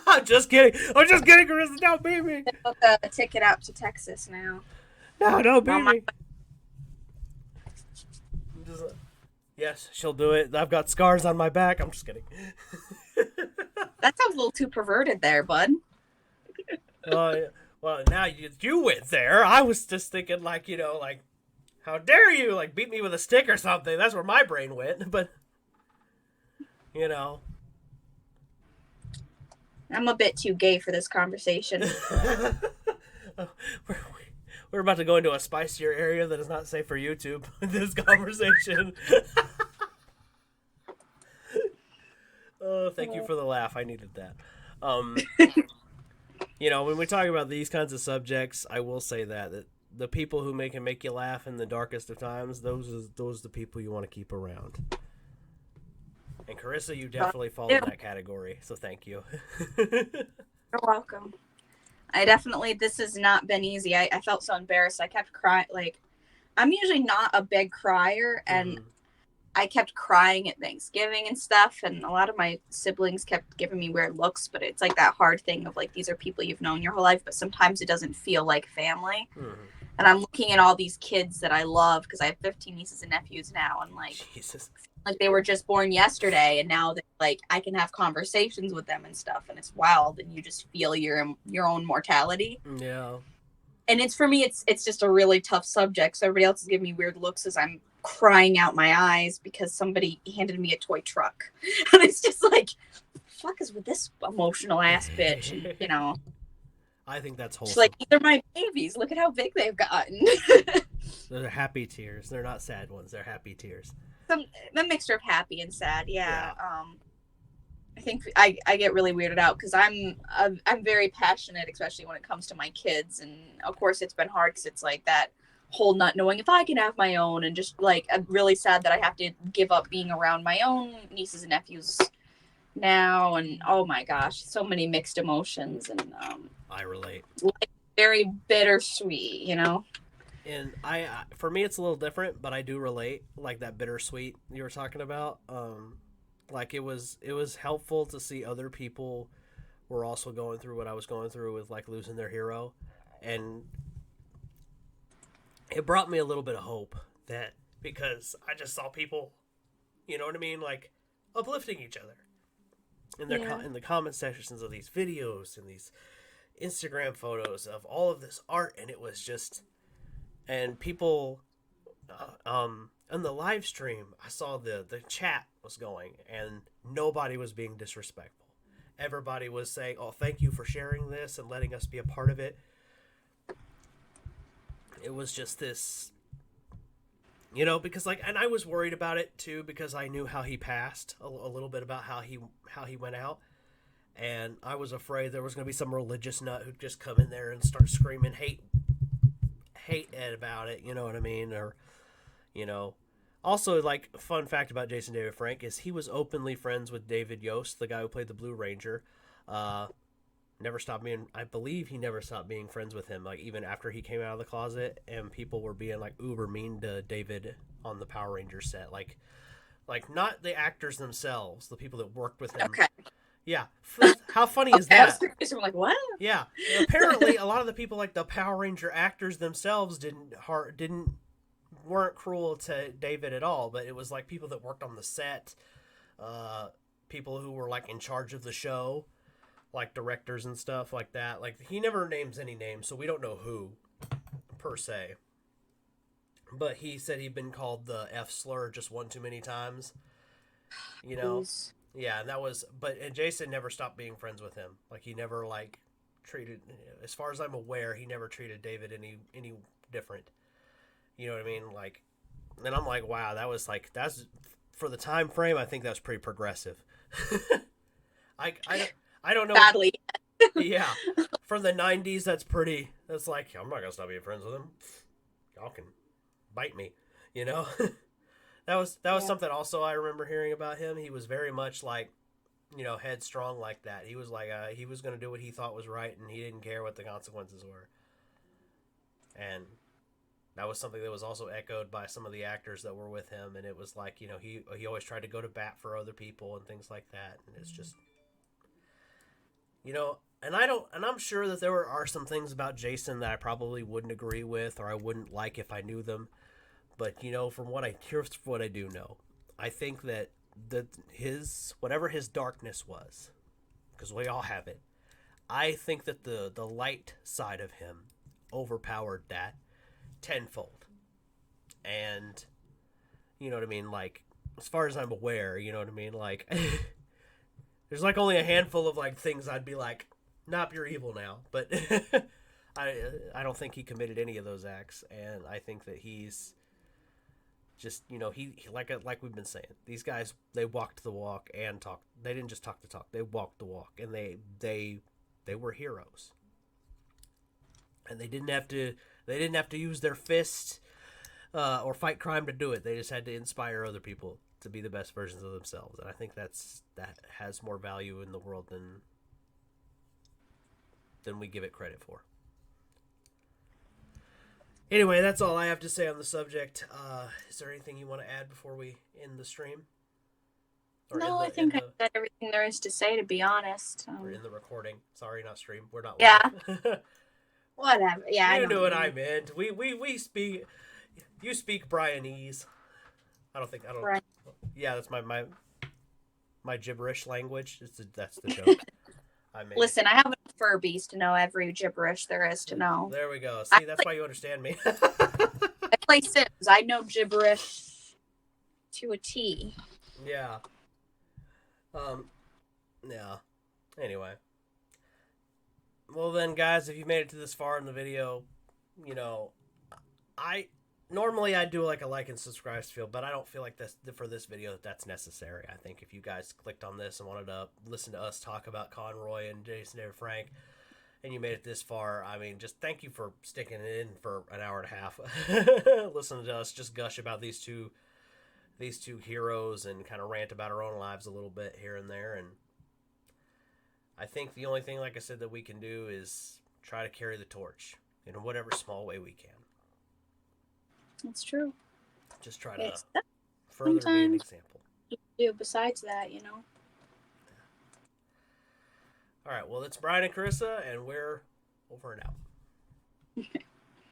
I'm just kidding, Carissa. Don't beat me. Book a ticket out to Texas now. No, don't beat me. Yes, she'll do it. I've got scars on my back. I'm just kidding. That sounds a little too perverted there, bud. Well, now you went there. I was just thinking like, how dare you, like, beat me with a stick or something. That's where my brain went, but, I'm a bit too gay for this conversation. We're about to go into a spicier area that is not safe for YouTube with this conversation. Oh, thank you for the laugh. I needed that. When we talk about these kinds of subjects, I will say that the people who can make you laugh in the darkest of times, those are the people you want to keep around. And Carissa, you definitely fall in that category, so thank you. You're welcome. This has not been easy. I felt so embarrassed. I kept crying. Like, I'm usually not a big crier, and I kept crying at Thanksgiving and stuff, and a lot of my siblings kept giving me weird looks, but it's like that hard thing of like, these are people you've known your whole life, but sometimes it doesn't feel like family. And I'm looking at all these kids that I love because I have 15 nieces and nephews now, and Jesus. like they were just born yesterday, and now they like I can have conversations with them and stuff, and it's wild, and you just feel your own mortality. Yeah. And it's for me, it's just a really tough subject. So everybody else is giving me weird looks as I'm crying out my eyes because somebody handed me a toy truck, and it's just like, fuck is with this emotional ass bitch, and I think that's she's wholesome. like, these are my babies. Look at how big they've gotten. They're happy tears. They're not sad ones. They're happy tears. The mixture of happy and sad, yeah. Yeah. I think I get really weirded out because I'm very passionate, especially when it comes to my kids, and of course it's been hard because it's like that whole not knowing if I can have my own, and just like I'm really sad that I have to give up being around my own nieces and nephews now, and oh my gosh, so many mixed emotions, and I relate. like very bittersweet. And for me, it's a little different, but I do relate, like that bittersweet you were talking about. Like it was helpful to see other people were also going through what I was going through with like losing their hero, and it brought me a little bit of hope that because I just saw people, you know what I mean, like uplifting each other in their Yeah. in the comment sections of these videos and these Instagram photos of all of this art, and it was just and people on the live stream I saw the chat was going and nobody was being disrespectful. Everybody was saying, oh, thank you for sharing this and letting us be a part of it. It was just this, because like, and I was worried about it too because I knew how he passed, a little bit about how he went out, and I was afraid there was going to be some religious nut who'd just come in there and start screaming hate Ed about it, you know what I mean? Or, you know. Also, like, fun fact about Jason David Frank is he was openly friends with David Yost, the guy who played the Blue Ranger. Never stopped being, I believe he never stopped being friends with him, like, even after he came out of the closet, and people were being, like, uber mean to David on the Power Rangers set. Like not the actors themselves, the people that worked with him. Okay. Yeah. How funny is Okay, I was that? curious. I'm like, what? Yeah. Apparently, a lot of the people, like the Power Ranger actors themselves, weren't cruel to David at all. But it was like people that worked on the set, people who were like in charge of the show, like directors and stuff like that. Like he never names any names, so we don't know who per se. But he said he'd been called the F slur just one too many times. You know. Jeez. Yeah, and that was, and Jason never stopped being friends with him. Like he never like treated, as far as I'm aware, he never treated David any different. You know what I mean? Like, and I'm like, wow, that's for the time frame. I think that's pretty progressive. I don't know. Badly. Yeah, from the '90s, That's like I'm not gonna stop being friends with him. Y'all can bite me, you know. That was Yeah. something also I remember hearing about him. He was very much like, headstrong like that. He was like, he was going to do what he thought was right, and he didn't care what the consequences were. And that was something that was also echoed by some of the actors that were with him. And it was like, he always tried to go to bat for other people and things like that. And it's just, and I'm sure that there are some things about Jason that I probably wouldn't agree with or I wouldn't like if I knew them. But from here's what I do know, I think that whatever his darkness was, because we all have it, I think that the light side of him overpowered that tenfold, and you know what I mean. Like as far as I'm aware, you know what I mean. Like there's like only a handful of like things I'd be like, nope, you're evil now, but I don't think he committed any of those acts, and I think that he's. Just he like we've been saying, these guys, they walked the walk and talked. They didn't just talk the talk; they walked the walk, and they were heroes. And they didn't have to use their fist or fight crime to do it. They just had to inspire other people to be the best versions of themselves. And I think that has more value in the world than we give it credit for. Anyway, that's all I have to say on the subject. Is there anything you want to add before we end the stream? No, I think I said everything there is to say, to be honest. Or in the recording. Sorry, not stream. We're not Yeah. live. Whatever. Yeah, I You know knew what what you I mean. meant. We speak. You speak Brianese. I don't. Right. Yeah, that's my gibberish language. That's the joke I made. Listen, I have enough Furbies to know every gibberish there is to know. There we go. I See, that's play, why you understand me. I play Sims. I know gibberish to a T. Yeah. Um. Yeah. Anyway. Well then, guys, if you made it to this far in the video, you know, I normally I do like and subscribe feel, but I don't feel like this for this video that's necessary. I think if you guys clicked on this and wanted to listen to us talk about Conroy and Jason David Frank, and you made it this far, I mean, just thank you for sticking it in for an hour and a half, listening to us just gush about these two heroes and kind of rant about our own lives a little bit here and there. And I think the only thing, like I said, that we can do is try to carry the torch in whatever small way we can. That's true. Just try to It's further be an sometimes example. you do besides that, you know. All right, well, it's Brian and Carissa, and we're over and out.